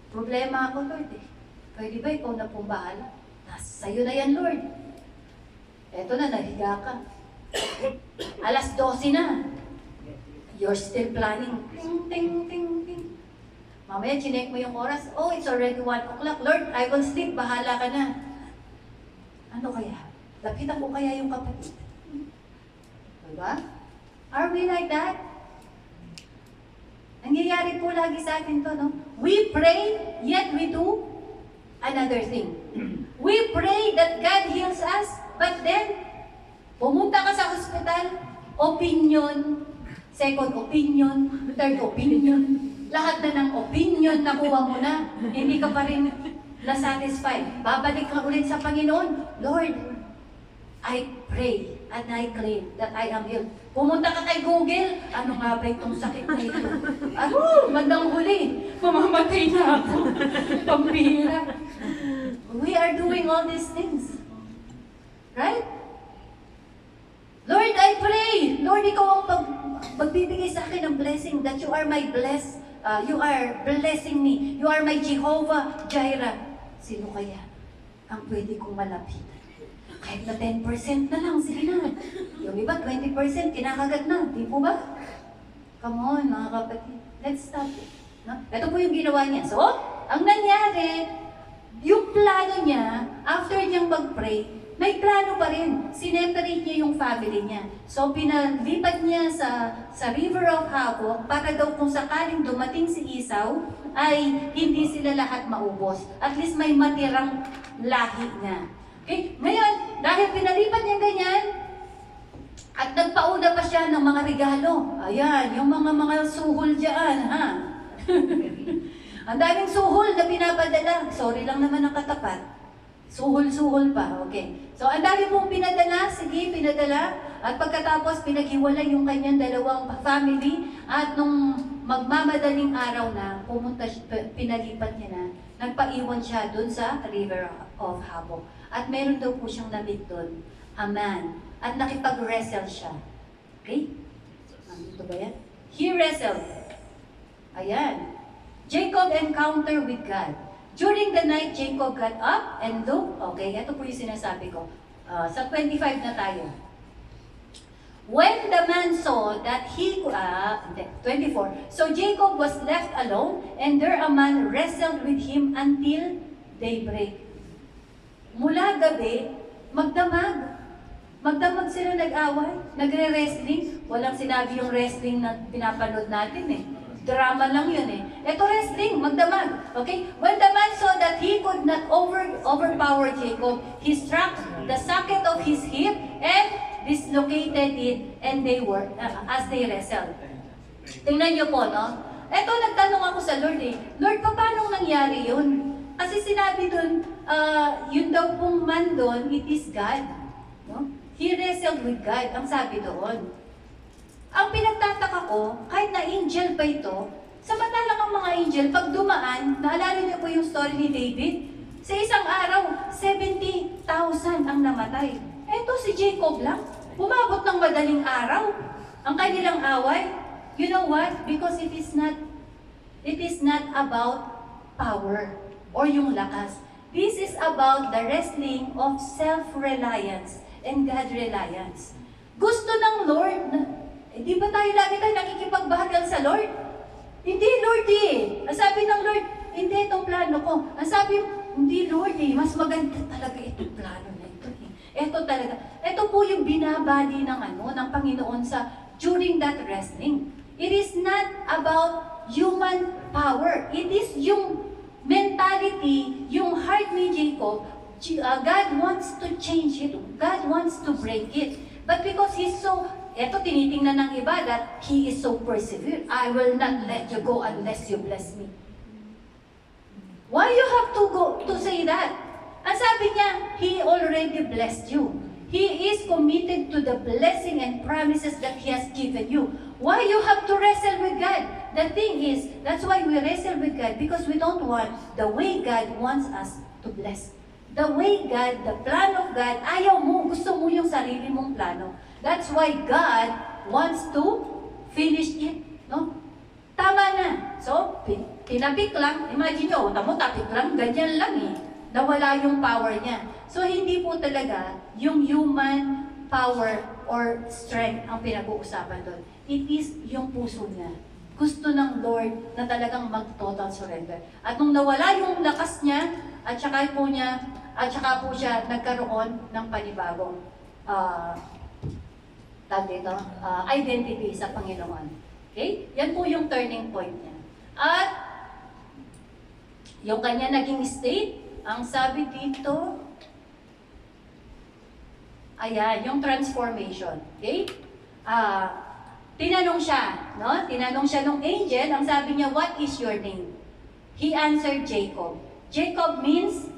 problema ako, Lord. Pwede ba ikaw na pong bahala? Sa'yo na yan, Lord. Eto na, nahiga ka. Alas 12 na. You're still planning. Ting, ting, ting, ting. Mamaya, chinek mo yung oras. Oh, it's already 1 o'clock. Lord, I will sleep. Bahala ka na. Ano kaya? Lapitan ko kaya yung kapatid. Diba? Are we like that? Nangyayari po lagi sa atin to, no? We pray, yet we do another thing. We pray that God heals us, but then, pumunta ka sa hospital, opinion, second opinion, third opinion, lahat na ng opinion nakuha mo na, hindi ka pa rin na-satisfied. Babalik ka ulit sa Panginoon. Lord, I pray and I claim that I am healed. Pumunta ka kay Google, ano nga ba itong sakit na ito? Bandang huli, mamamatay na ako. Pambihira. We are doing all these things. Right? Lord, I pray. Lord, ikaw ang magbibigay sa akin ng blessing that you are my you are blessing me. You are my Jehovah Jireh. Sino kaya ang pwede kong malapitan? Kahit na 10% na lang, sige na. Yung iba, 20% kinakagat na. Di po ba? Come on, mga kapatid. Let's stop it. No? Ito po yung ginawa niya. So, ang nangyari, yung plano niya, after niyang mag-pray, may plano pa rin. Sineparate niya yung family niya. So, pinalipat niya sa River of Habok para daw kung sakaling dumating si Esau, ay hindi sila lahat maubos. At least may matirang lahi na. Okay? Ngayon, dahil pinalipat niya ganyan, at nagpauna pa siya ng mga regalo. Ayan, yung mga suhol dyan, ha? Ang daming suhol na pinapadala. Sorry lang naman ang katapat. Suhol-suhol pa, okay. So, ang dami mong pinadala, sige, pinadala. At pagkatapos, pinaghiwalay yung kanyang dalawang family. At nung magmamadaling araw na, pinalipat niya na, nagpaiwan siya dun sa River of Habok. At meron daw po siyang nabit doon, a man at nakipag-wrestle siya. Okay? Ito ba yan? He wrestled. Ayan. Jacob encounter with God. During the night, Jacob got up and looked. Okay, ito po yung sinasabi ko. Sa 25 na tayo. When the man saw that he, 24, so Jacob was left alone, and there a man wrestled with him until daybreak. Mula gabi, magdamag. Magdamag sila nag-away, nagre-wrestling. Walang sinabi yung wrestling na pinapanood natin eh. Drama lang yun eh. Ito wrestling, magdamag. Okay? When the man saw that he could not overpower Jacob, he struck the socket of his hip and dislocated it, and they were, as they wrestled. Tingnan niyo po, no? Ito, nagtanong ako sa Lord eh. Lord, paano nangyari yun? Kasi sinabi dun, yun daw pong man doon, it is God. No? He wrestled with God, ang sabi doon. Ang pinagtataka ko, kahit na angel pa ito, samantalang ang mga angel, pag dumaan, naalala niyo po yung story ni David? Sa isang araw, 70,000 ang namatay. Eto si Jacob lang, umabot ng madaling araw. Ang kanilang away, you know what? Because it is not about power or yung lakas. This is about the wrestling of self-reliance and God-reliance. Gusto ng Lord na, di ba tayo lagi nakikipagbahagal sa Lord? Hindi, Lord eh. Ang sabi ng Lord, hindi itong plano ko. Ang sabi, hindi Lord eh, mas maganda talaga itong plano na ito eh. Ito talaga. Ito po yung binabali ng ng Panginoon sa during that wrestling. It is not about human power. It is yung mentality, yung heart ni Jacob. God wants to change it. God wants to break it. But because he's so, eto tinitingnan ng iba that he is so perseverant. I will not let you go unless you bless me. Why you have to go to say that? Ang sabi niya, He already blessed you. He is committed to the blessing and promises that He has given you. Why you have to wrestle with God? The thing is, that's why we wrestle with God, because we don't want the way God wants us to bless. The way God, the plan of God, ayaw mo, gusto mo yung sarili mong plano. That's why God wants to finish it. No? Tama na. So, tinapik lang. Imagine nyo, tamo tapik lang, ganyan lang eh. Nawala yung power niya. So, hindi po talaga yung human power or strength ang pinag-uusapan doon. It is yung puso niya. Gusto ng Lord na talagang mag-total surrender. At nung nawala yung lakas niya, at saka po siya nagkaroon ng panibagong identity sa Panginoon. Okay? Yan po yung turning point niya. At yung kanya naging state, ang sabi dito, ayan, yung transformation. Okay? Tinanong siya, no? Tinanong siya nung angel, ang sabi niya, what is your name? He answered Jacob. Jacob means,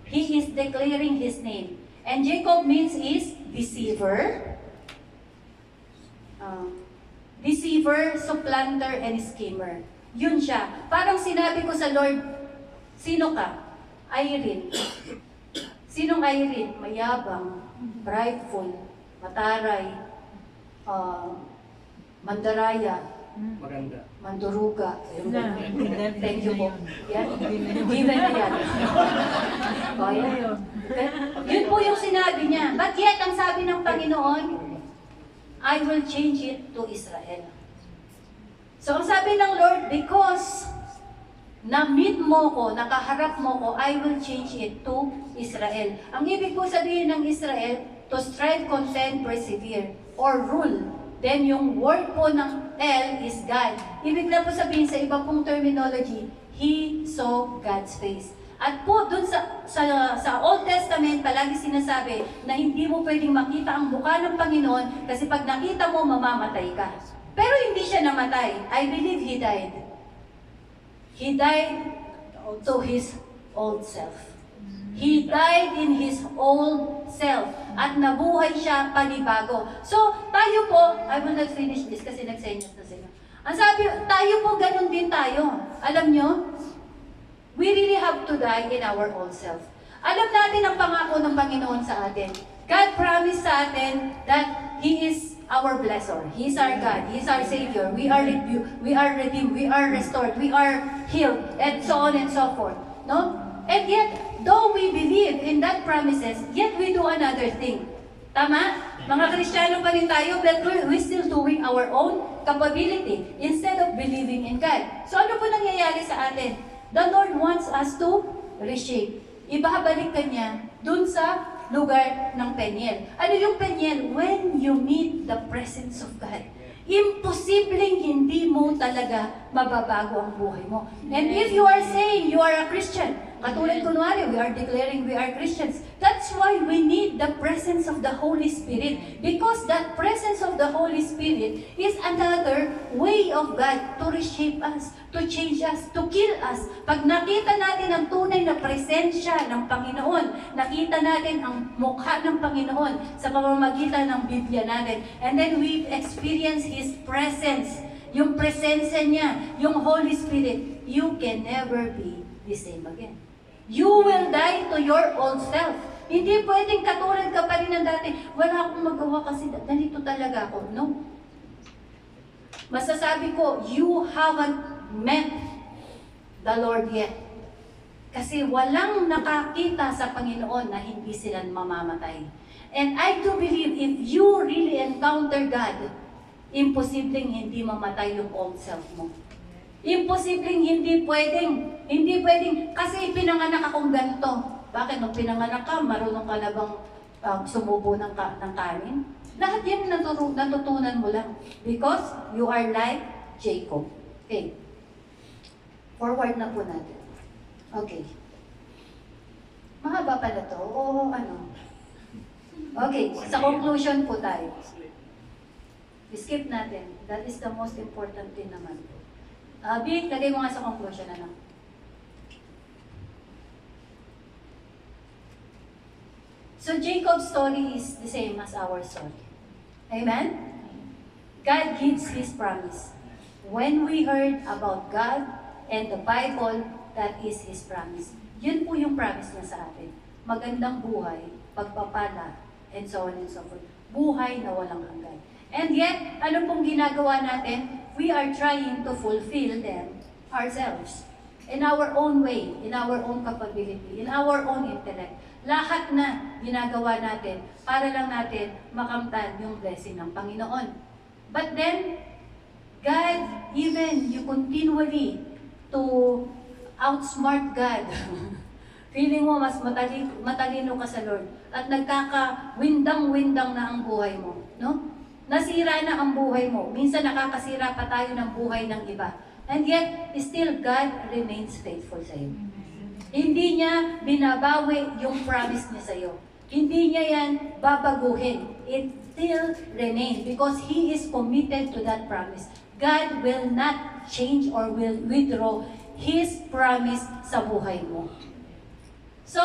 he is declaring his name. And Jacob means is deceiver, deceiver, supplanter, and schemer. Yun siya. Parang sinabi ko sa Lord, sino ka? Irene. Sinong Irene? Mayabang, prideful, mataray, mandaraya, Maganda. manduruga. Thank you po. Yan. Given na yan. Kaya. Yun po yung sinabi niya. But yet, ang sabi ng Panginoon, I will change it to Israel. So, ang sabi ng Lord, because na-meet mo ko, nakaharap mo ko, I will change it to Israel. Ang ibig po sabihin ng Israel, to strive, contend, persevere, or rule. Then yung word po ng L is God. Ibig na po sabihin sa iba pong terminology, He saw God's face. At po dun sa Old Testament, palagi sinasabi na hindi mo pwedeng makita ang mukha ng Panginoon kasi pag nakita mo, mamamatay ka. Pero hindi siya namatay. I believe He died. He died to His old self. He died in His old self. At nabuhay siya panibago. So, tayo po, I will not finish this kasi nag-senyas na sila. Ang sabi, tayo po, ganun din tayo. Alam nyo, we really have to die in our old self. Alam natin ang pangako ng Panginoon sa atin. God promised sa atin that He is our blesser. He is our God. He is our Savior. We are redeemed. We are restored. We are healed. And so on and so forth. No? And yet, though we believe in that promises, yet we do another thing. Tama? Mga Kristiyano pa rin tayo, but we're still doing our own capability instead of believing in God. So ano po nangyayari sa atin? The Lord wants us to reshape. Ibabalik ka niya dun sa lugar ng Peniel. Ano yung Peniel? When you meet the presence of God. Imposibleng hindi mo talaga mababago ang buhay mo. And if you are saying you are a Christian, katulad kunwari, we are declaring we are Christians. That's why we need the presence of the Holy Spirit. Because that presence of the Holy Spirit is another way of God to reshape us, to change us, to kill us. Pag nakita natin ang tunay na presensya ng Panginoon, nakita natin ang mukha ng Panginoon sa pamamagitan ng Biblia natin, and then we experience His presence, yung presensya niya, yung Holy Spirit, you can never be the same again. You will die to your old self. Hindi pwedeng katulad ka pa rin ng dati. Wala akong magawa kasi ganito talaga ako. No. Masasabi ko, you haven't met the Lord yet. Kasi walang nakakita sa Panginoon na hindi sila mamamatay. And I do believe if you really encounter God, imposibleng hindi mamatay yung old self mo. Imposibleng hindi pwedeng, kasi pinanganak akong ganito. Bakit? Nung pinanganak ka, marunong ka na bang sumubo ng kanin? Lahat yan natutunan mo lang. Because you are like Jacob. Okay. Forward na po natin. Okay. Mahaba pala to. O ano? Okay, sa conclusion po tayo. Skip natin. That is the most important thing naman. Big, lagay mo nga sa conclusion, ano? So Jacob's story is the same as our story. Amen? God gives His promise. When we heard about God and the Bible, that is His promise. Yun po yung promise niya sa atin. Magandang buhay, pagpapala, and so on and so forth. Buhay na walang hanggan. And yet, ano pong ginagawa natin? We are trying to fulfill them ourselves. In our own way, in our own capability, in our own intellect. Lahat na ginagawa natin para lang natin makamtan yung blessing ng Panginoon. But then, God, even you continually to outsmart God. Feeling mo mas matalino ka sa Lord. At nagkaka-windang-windang na ang buhay mo. No? Nasira na ang buhay mo. Minsan nakakasira pa tayo ng buhay ng iba. And yet, still God remains faithful sa iyo. Hindi niya binabawi yung promise niya sa iyo. Hindi niya yan babaguhin. It still remains because He is committed to that promise. God will not change or will withdraw His promise sa buhay mo. So,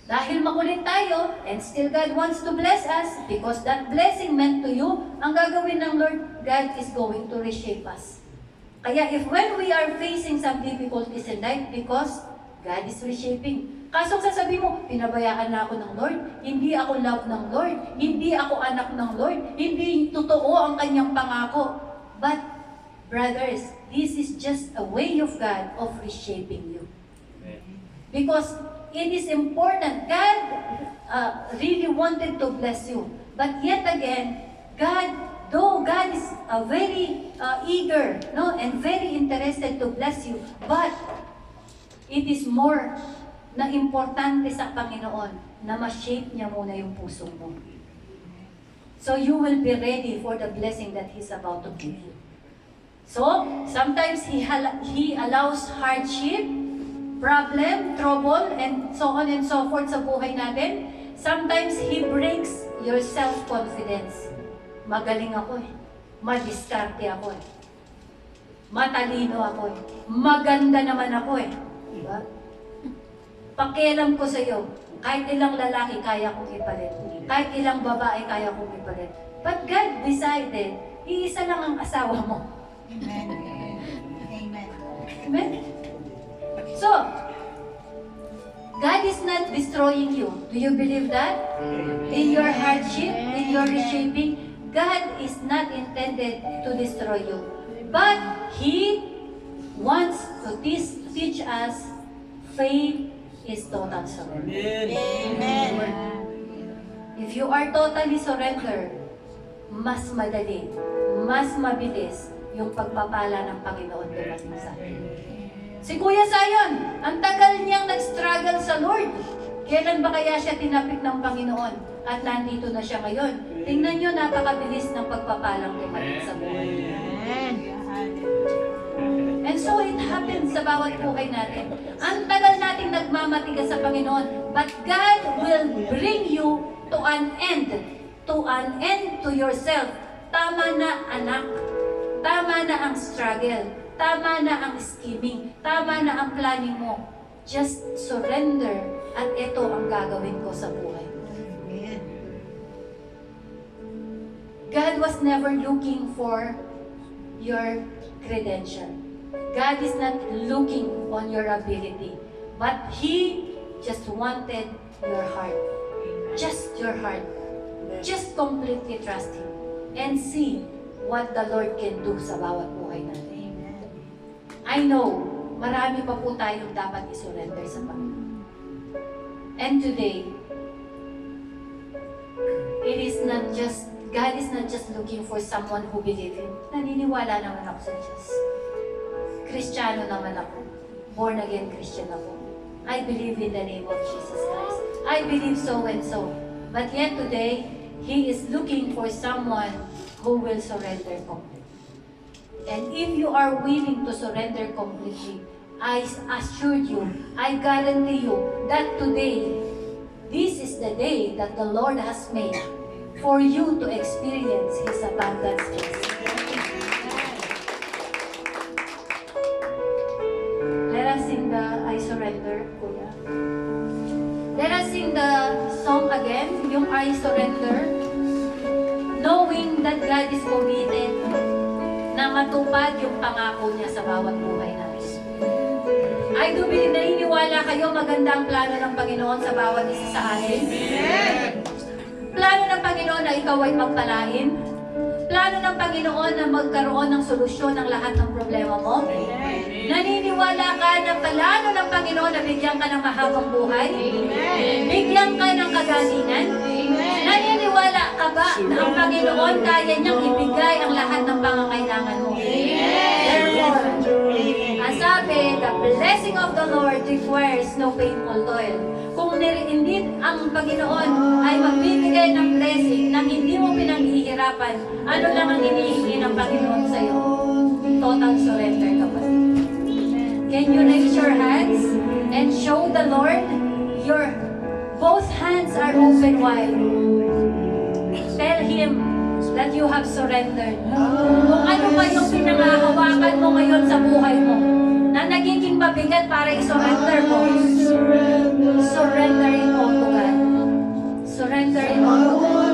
dahil makulit tayo, and still God wants to bless us, because that blessing meant to you, ang gagawin ng Lord, God is going to reshape us. Kaya if when we are facing some difficulties in life, because God is reshaping. Kasong sasabihin mo, pinabayaan na ako ng Lord, hindi ako love ng Lord, hindi ako anak ng Lord, hindi totoo ang kanyang pangako. But, brothers, this is just a way of God of reshaping you. Because it is important. God really wanted to bless you. But yet again, though God is very eager, no, and very interested to bless you, but it is more na importante sa Panginoon na ma-shape niya muna yung puso mo. So you will be ready for the blessing that He's about to give you. So, sometimes He allows hardship, problem, trouble, and so on and so forth sa buhay natin. Sometimes He breaks your self-confidence. Magaling ako eh. Madiskarte ako eh. Matalino ako eh. Maganda naman ako eh. Diba? Pakialam ko sa iyo, kahit ilang lalaki kaya kong ipalit. Kahit ilang babae kaya kong ipalit. But God decided, iisa lang ang asawa mo. Amen. Amen. Amen? So, not destroying you. Do you believe that? In your hardship, in your reshaping, God is not intended to destroy you. But He wants to teach us faith is total surrender. If you are totally surrendered, mas madali, mas mabilis yung pagpapala ng Panginoon dumating sa atin. Si Kuya Zion, ang tagal niyang nag-struggle sa Lord. Kailan ba kaya siya tinapik ng Panginoon? At nandito na siya ngayon. Tingnan niyo, napakabilis ng pagpapalang dumating sa buhay. And so it happens sa bawat buhay natin. Ang tagal nating nagmamatigas sa Panginoon, but God will bring you to an end to yourself. Tama na, anak. Tama na ang struggle. Tama na ang scheming. Tama na ang planning mo. Just surrender at ito ang gagawin ko sa buhay. God was never looking for your credential. God is not looking on your ability. But He just wanted your heart. Just your heart. Just completely trust Him. And see what the Lord can do sa bawat buhay natin. I know, marami pa po tayong dapat isurrender sa Panginoon. And today, God is not just looking for someone who believes Him. Naniniwala naman ako sa Diyos. Kristiyano naman ako. Born again Christian ako. I believe in the name of Jesus Christ. I believe so and so. But yet today, He is looking for someone who will surrender completely. And if you are willing to surrender completely, I assure you, I guarantee you that today, this is the day that the Lord has made for you to experience His abundance blessing. Let us sing the I Surrender, Kuya. Let us sing the song again, yung I Surrender, knowing that God is committed na matupad yung pangako niya sa bawat buhay natin. I do believe, naniniwala kayo maganda ang plano ng Panginoon sa bawat isa sa atin. Plano ng Panginoon na ikaw ay pagpalain. Plano ng Panginoon na magkaroon ng solusyon ng lahat ng problema mo. Naniniwala ka na plano ng Panginoon na bigyan ka ng mahabang buhay? Bigyan ka ng kagalingan? Naniniwala ka ba na ang Panginoon kaya niyang ibigay ang lahat ng pangangailangan mo? Therefore, ang sabi, the blessing of the Lord requires no painful toil. Kung hindi ang Panginoon ay magbibigay ng blessing na hindi mo pinaghihirapan, ano lang ang hinihingi ng Panginoon sa iyo? Total surrender, kapatid. Can you raise your hands and show the Lord your both hands are open wide? Tell Him that you have surrendered. Kung ano pa yung pinangahawakan mo ngayon sa buhay mo, na nagiging mabigat para i-surrender mo, surrender it all to God. Surrender it all to God.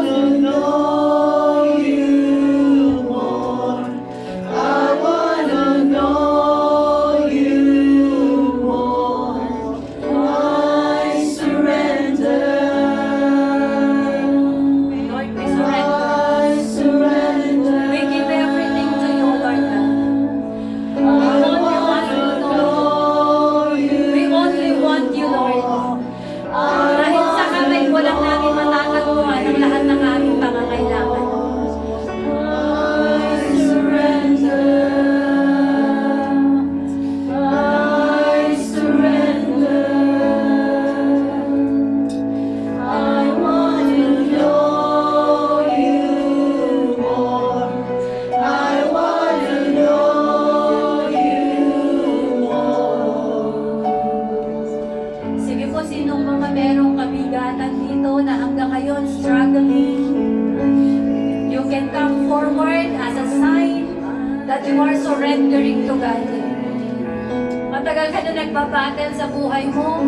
Matagal ka na nagbabattle sa buhay mo.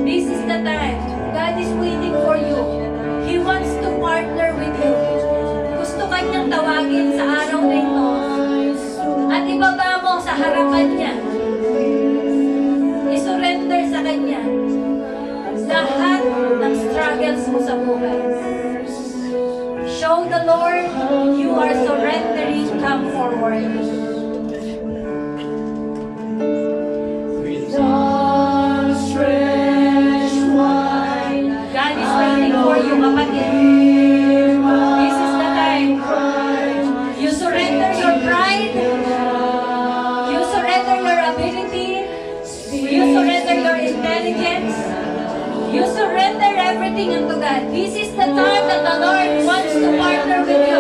This is the time. God is waiting for you. He wants to partner with you. Gusto kanyang tawagin sa araw na ito at ibaba mo sa harapan niya. I-surrender sa kanya. Lahat Lord. God is waiting for you, kapatid. This is the time. You surrender your pride. You surrender your ability. You surrender your intelligence. You surrender everything unto God. This is the time that the Lord wants to partner with you.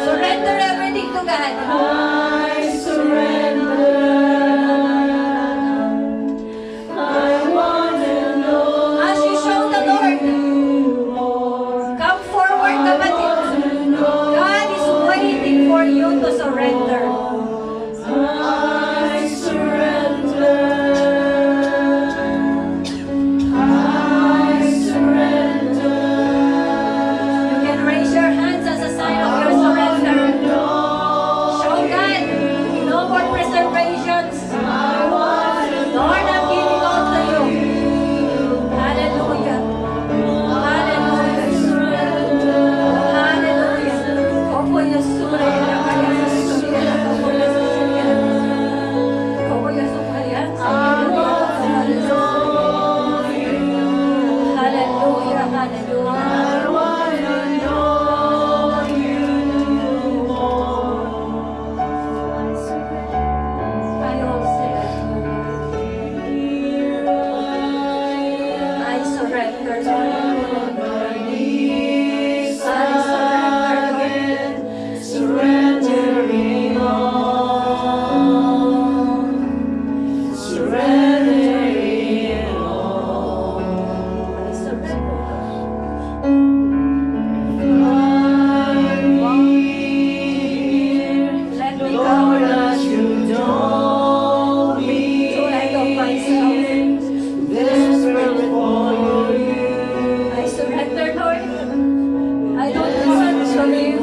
Surrender everything to God. I surrender. I want to know As you show the Lord, come forward, kapatid. God is waiting for you to surrender. I surrender. I surrender. You can raise your hands as a sign of your surrender. Show God, no more preservations. Lord, I'm giving all to you. Hallelujah. Hallelujah. Hallelujah. Opo yung sura na kaya sa sura na opo yung sura. Opo yung sura yan. Hallelujah. Hallelujah. I want to know you more. I also I surrender, Lord. I surrender, Lord. Surrendering all. Surrendering all. I surrender. I'm here. Let me Lord, go as you know me. to end of myself. Desperate for you. I surrender, Lord. I don't want to live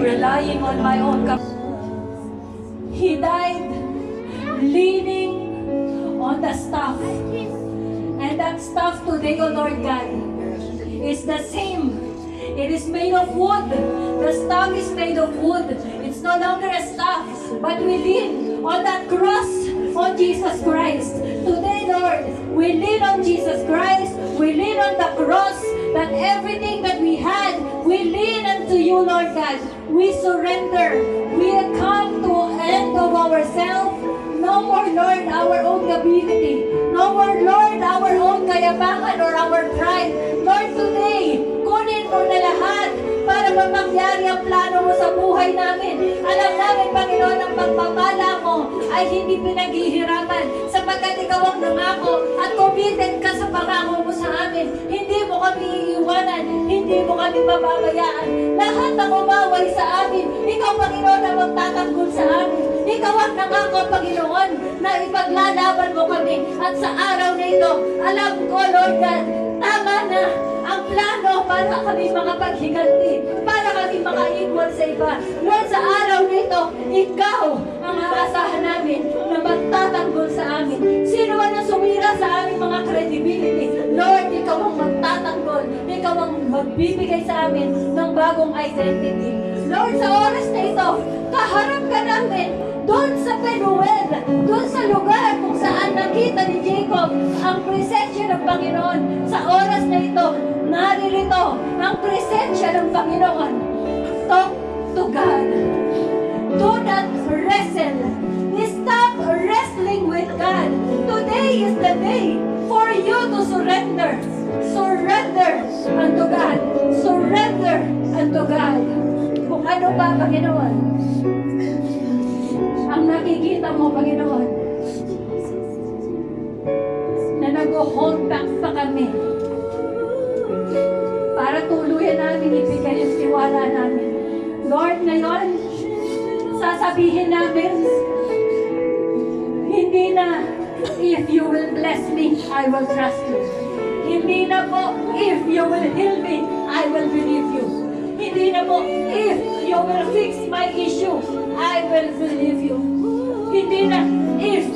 relying on my own He died leaning on the staff. And that staff today, O Lord God, is the same. It is made of wood. The staff is made of wood. It's no longer a staff, but we lean on that cross on Jesus Christ. Today, Lord, we lean on Jesus Christ. We lean on the cross, that everything that we had, we lean unto you, Lord God. We surrender. We come to end of ourselves. No more, Lord, our own ability. No more, Lord, our own kayabangan or our pride. Lord, today, kunin mo na lahat para mapangyari ang plano mo sa buhay namin. Alam namin, Panginoon, ang pagpapala mo ay hindi pinaghihirapan sapagkat ikaw ang nangako at committed ka sa pangako mo sa amin. Hindi mo kami iiwanan, hindi mo kami mababayaan. Lahat ang umaway sa amin, ikaw, Panginoon, ang magtatanggol sa amin. Ikaw ang nangako, Panginoon, na ipaglalaban mo kami. At sa araw na ito, alam ko, Lord God, tama na ang plano para kami makapaghiganti, para kami maka-equal sa iba. Lord, sa araw na ito, ikaw ang aasahan namin na magtatanggol sa amin. Sino man ang sumira sa aming mga credibility, Lord, ikaw ang magtatanggol. Ikaw ang magbibigay sa amin ng bagong identity. Lord, sa oras na ito, kaharap ka namin doon sa Penuel, doon sa lugar kung saan nakita ni Jacob ang presensya ng Panginoon. Sa oras na ito, naririto ang presensya ng Panginoon. Talk to God. Do not wrestle. Stop wrestling with God. Today is the day for you to surrender. Surrender unto God. Surrender unto God. Kung ano ba, Panginoon, ang nakikita mo, Panginoon, na nag-hold back pa kami para tuluyan namin ibigay yung tiwala namin. Lord, ngayon, sasabihin namin, hindi na, if you will bless me, I will trust you. Hindi na po, if you will heal me, I will believe you. Hindi na po, if you will fix my issue, I will believe you. Hindi na, if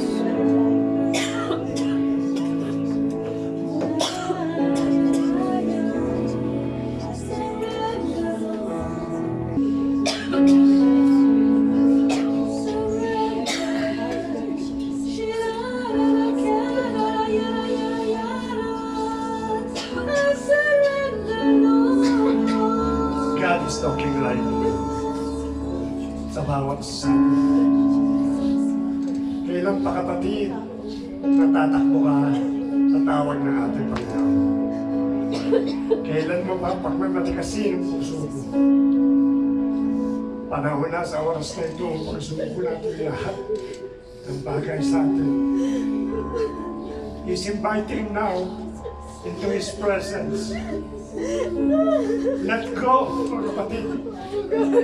sa atin. Kailan pa kapatid, natatakbo ka sa tawag ng ating Panginoon? Kailan mo pa pagmamatikasin ang puso mo? Panahon na sa oras na ito, pagsuko natin lahat ng bagay sa atin. He's inviting now into His presence. Let go, mga kapatid.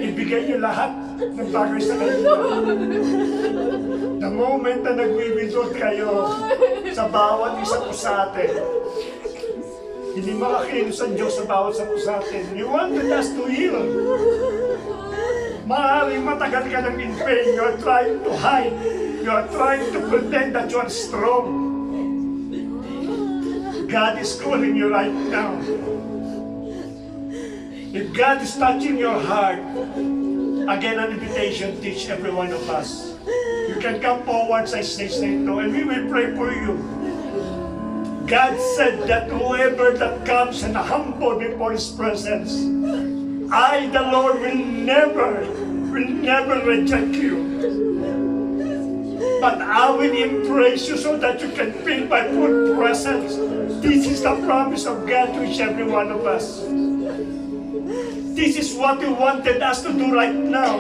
Ibigay niyo lahat ng bagay sa kanya. The moment na nagwiwindot kayo sa bawat isa po sa atin, hindi makakilos ang Diyos sa bawat isa po sa atin. You wanted us to heal. Maaaring matagal ka ng in pain. You are trying to hide. You are trying to pretend that you are strong. God is calling you right now. If God is touching your heart, again an invitation, teach every one of us. You can come forward sa stage na ito and we will pray for you. God said that whoever that comes and humble before His presence, I, the Lord, will never reject you. But I will embrace you so that you can feel my full presence. This is the promise of God to each every one of us. This is what He wanted us to do right now.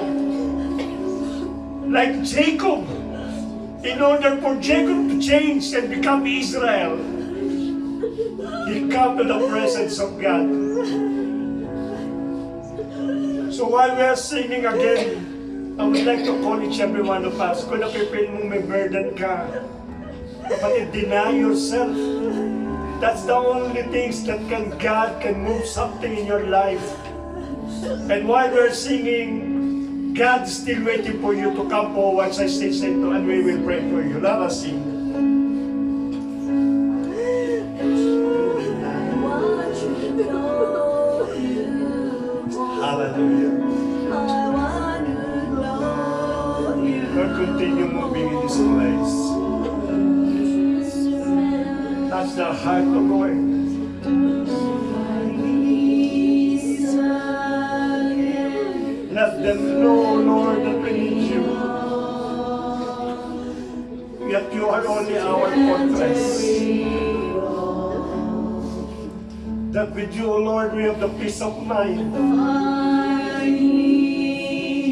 Like Jacob, in order for Jacob to change and become Israel, he come to the presence of God. So while we are singing again, I would like to call each every one of us. Kung napipil mong may burden ka, kapatid, deny yourself. That's the only things that God can move something in your life. And while we're singing, God is still waiting for you to come forward sa stage na ito and we will pray for you. Let us sing. Hallelujah. Lord, continue moving in this place. Touch the heart of Lord. Let them know, Lord, that we need you. Yet you are only our fortress. That with you, Lord, we have the peace of mind.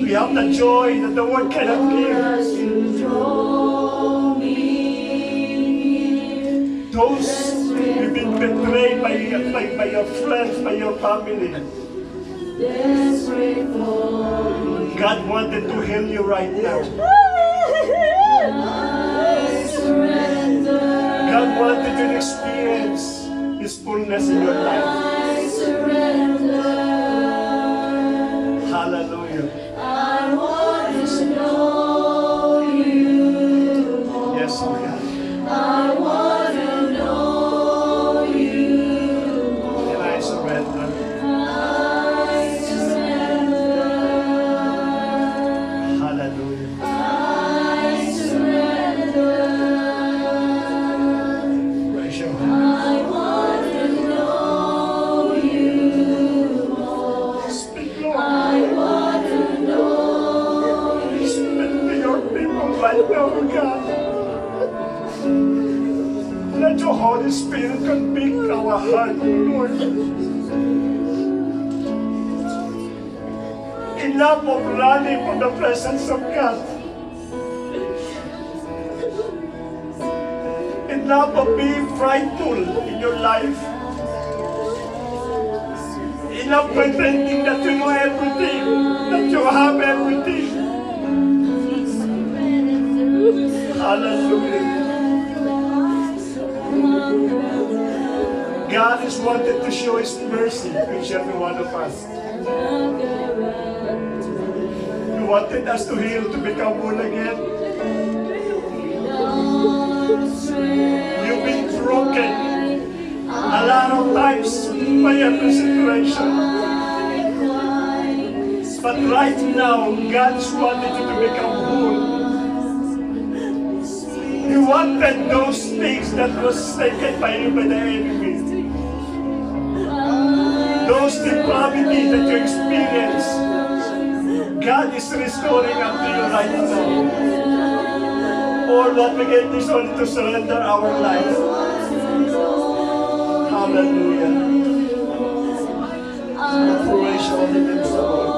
We have the joy that the world cannot give. Those who've been betrayed by your friends, by your family, God wanted to heal you right now. God wanted you to experience His fullness in your life. Hallelujah. Yes, oh God. And I surrender. Let your Holy Spirit convict our heart, Lord. Enough of running from the presence of God. Enough of being frightful in your life. Enough pretending that you know everything, that you have everything. Hallelujah. God has wanted to show His mercy to each every one of us. He wanted us to heal, to become born again. You've been broken a lot of times by every situation. But right now, God's wanted you to become whole. He wanted those things that was taken by you by the enemy. Those depravity that you experience, God is restoring unto you right now. Or what we get is only to surrender our life. Hallelujah. Praise your holy name, Lord.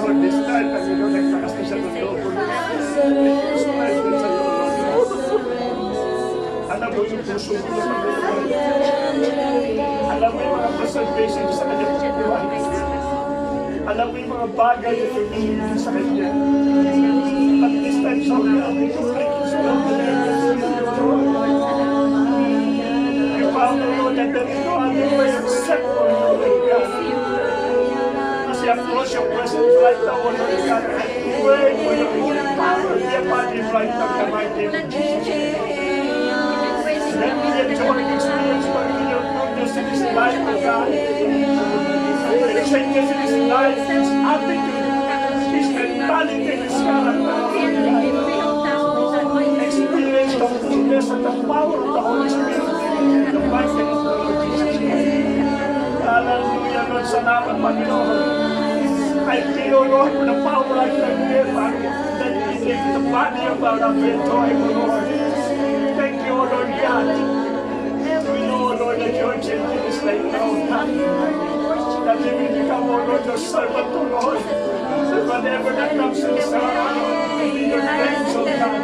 Lord, this time, Panginoon, nagtakas na siya ng lobo. Alam mo yung puso ko sa Panginoon. Alam mo yung mga preservation sa kanyang buhay. Alam mo yung mga bagay na tumingin sa kanya. At this time, sa kanya, we thank you so much. You found the Lord that there is no other way except for you, Lord God. As you approach your presence right now, Lord God, I pray for your holy power to be upon him right now in the mighty name of Jesus. Let me enjoy the experience of your goodness in his life, Lord God. The changes in his life, his attitude, his mentality, his character, Lord God. Experience the fullness and the power of the Holy Spirit in the mighty name of the Lord Jesus Christ. Hallelujah, Lord. Salamat, Panginoon. I feel, Lord, for the power I can give, that you take the body of our joy, Lord. Thank you, Lord God. We know, Lord, that you're changing this life now. That you will become, Lord, your servant, Lord. That whatever that comes to us, be your thanks, Lord God,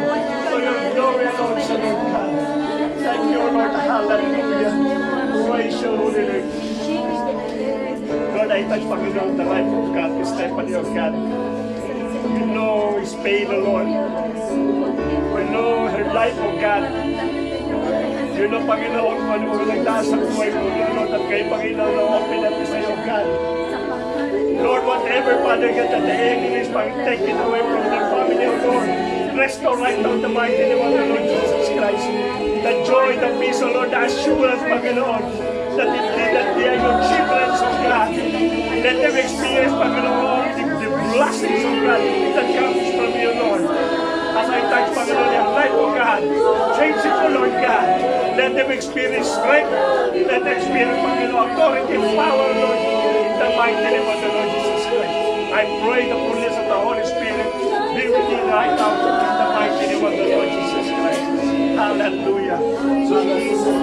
for your glory, Lord, Lord God. Thank you, Lord. Hallelujah. Praise your holy name. Lord, I touch, Panginoon, the life of God, this time, Panginoon God. You know his pain, Lord. We know her life, oh God. You know, Panginoon, kung ano nagtaas ang buhay mo, Lord, at kayo, Panginoon, na open up sa iyo, God. Lord, whatever, Father God, that the enemy is taken away from their family, oh Lord, restore right now the mighty name of the Lord Jesus Christ. The joy, the peace, oh Lord, the assurance, Panginoon, that indeed that they are your children, oh God. Let them experience, Panginoon, the blessings of God that comes from you, Lord. As I touch, Panginoon, your life, oh God, change it, oh Lord God. Let them experience strength. Let them experience, Panginoon, authority and power, Lord, in the mighty name of the Lord Jesus Christ. I pray the fullness of the Holy Spirit be with you right now in the mighty name of the Lord Jesus Christ. Hallelujah. Hallelujah.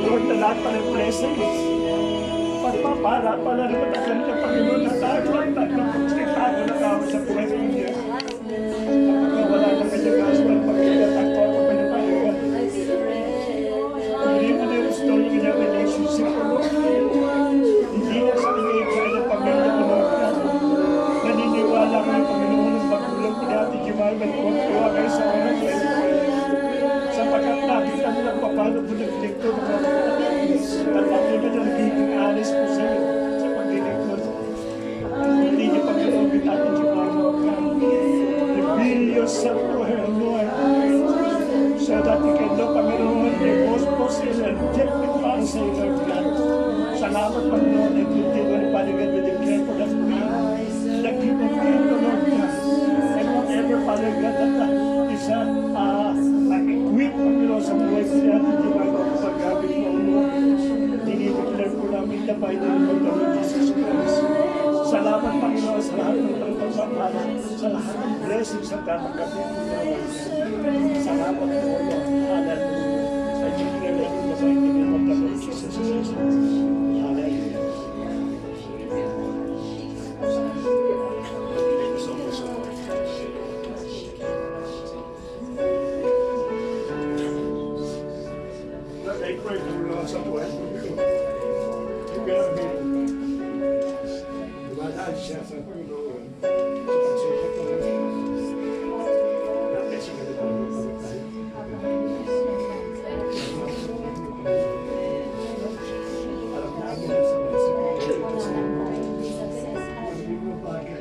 Lord, na lahat pa ng blessings. Pagpapala pala na matagal niya, Panginoon, na tayo na kawin sa buhay ng Diyos. Napakawala na kanyang gospel, pagkilat ang pagpapalipayan. Hindi mo na yung story ng kanyang relationship ko, Lord. Hindi na sa kanyang kanya pamilya mo, Lord. Naniniwala ka ng Panginoon ng magulang ko natin, Jimal, magkuha kayo sa oras na ito. Sapagkat nakita mo lang paano po naglikto ng mga kapatid at ako na nagiging honest po sa iyo sa paglilikto. Hindi niyo pagkalawin natin si Mama. Reveal yourself to her, Lord, so that you can know, Panginoon, the most possible and objective para sa iyo, Lord God. Salamat, Panginoon, and continually, Father God, we declare for that prayer. The gift of faith, Lord God, and whatever, Father God, that is equip, Panginoon, sa buhay ko natin, di ba, paggamit mo, Lord. Dinideclare ko namin the mighty name of the Lord Jesus Christ. Salamat, Panginoon, sa lahat ng pagpapala, sa lahat ng blessings at kamakapit mo naman. Salamat po, Lord. Hallelujah. Sa I pray for Lord someone for you. You gotta be. Dumadaan siya sa Panginoon. Bakit siya ganito? Alam namin na sa mga bagay.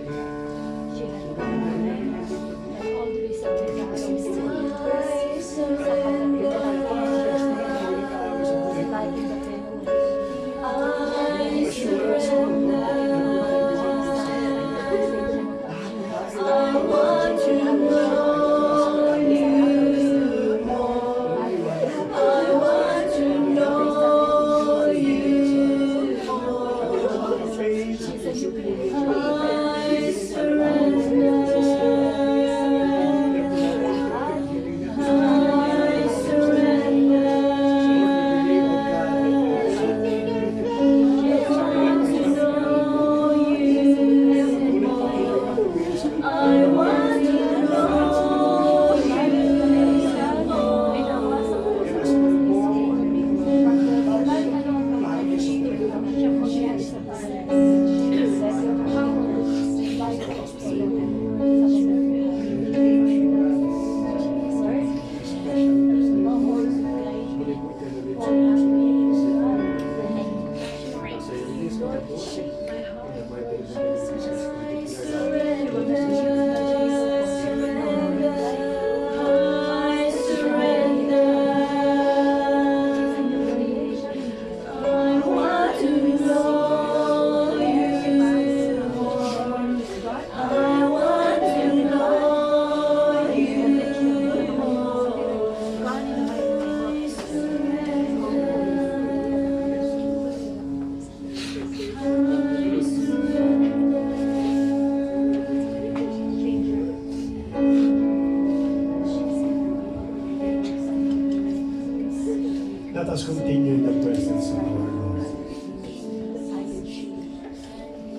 Let us continue in the presence of our Lord.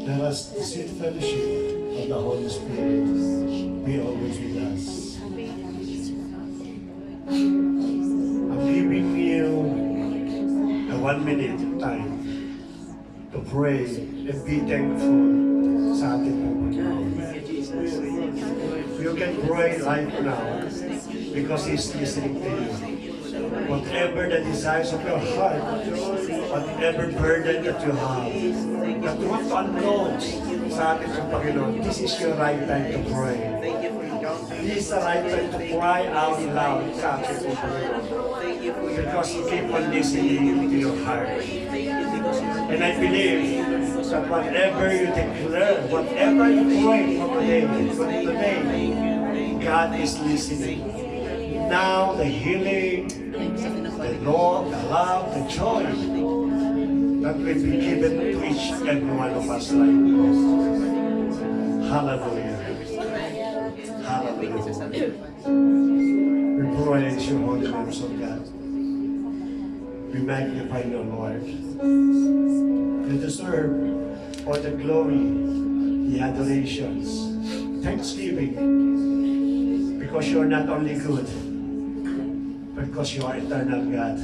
Let us seek fellowship of the Holy Spirit be always with us. I'm giving you a 1 minute time to pray and be thankful sa ating Panginoon. You can pray right now because He's listening to you. Whatever the desires of your heart, whatever burden that you have, that you want to unload sa ating Panginoon, this is your right time to pray. This is the right time to cry out loud sa ating Panginoon. Because He keep on listening to your heart. And I believe that whatever you declare, whatever you pray for today, God is listening. Now the healing, the love, the joy that will be given to each and one of us like this. Hallelujah. Hallelujah. We praise your holy name, so God. We magnify your Lord. You deserve all the glory, the adorations, thanksgiving, because you're not only good, because you are eternal God.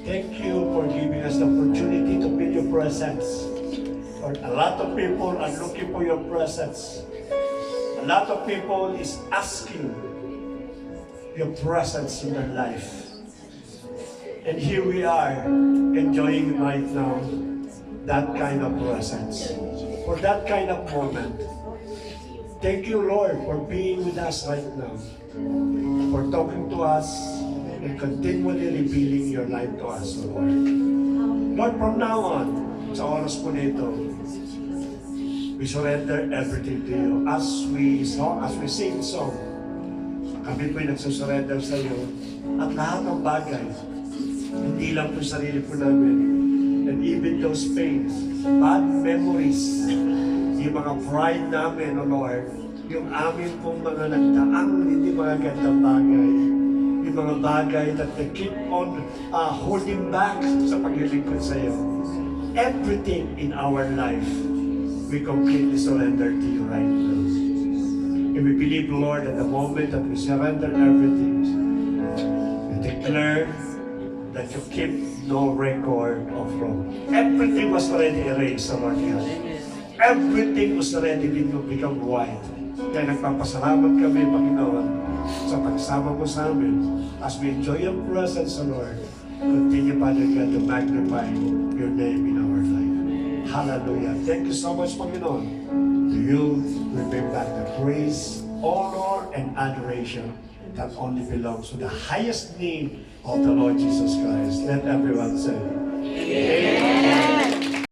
Thank you for giving us the opportunity to feel your presence. For a lot of people are looking for your presence. A lot of people is asking your presence in their life. And here we are, enjoying right now that kind of presence. For that kind of moment. Thank you, Lord, for being with us right now. For talking to us and continually revealing your life to us, Lord. Lord, from now on, sa oras po nito, we surrender everything to you. As we sing song, kami po'y nagsusurrender sa iyo. At lahat ng bagay, hindi lang po sarili po namin. And even those pains, bad memories, yung mga pride namin, O Lord, yung amin pong mga nagdaang hindi mga gandang bagay, yung mga bagay that they keep on holding back sa paglilingkod sa iyo. Everything in our life, we completely surrender to you right now. And we believe, Lord, at the moment that we surrender everything, we declare that you keep no record of wrong. Everything was already erased, Lord God. Everything was already become white. Kaya nagpapasalamat kami, Panginoon, sa pagsama mo sa amin as we enjoy your presence, Lord. Continue, Father God, to magnify your name in our life. Hallelujah. Thank you so much, Panginoon. To you, we bring back the praise, honor, and adoration that only belongs to the highest name of the Lord Jesus Christ. Let everyone say, Amen.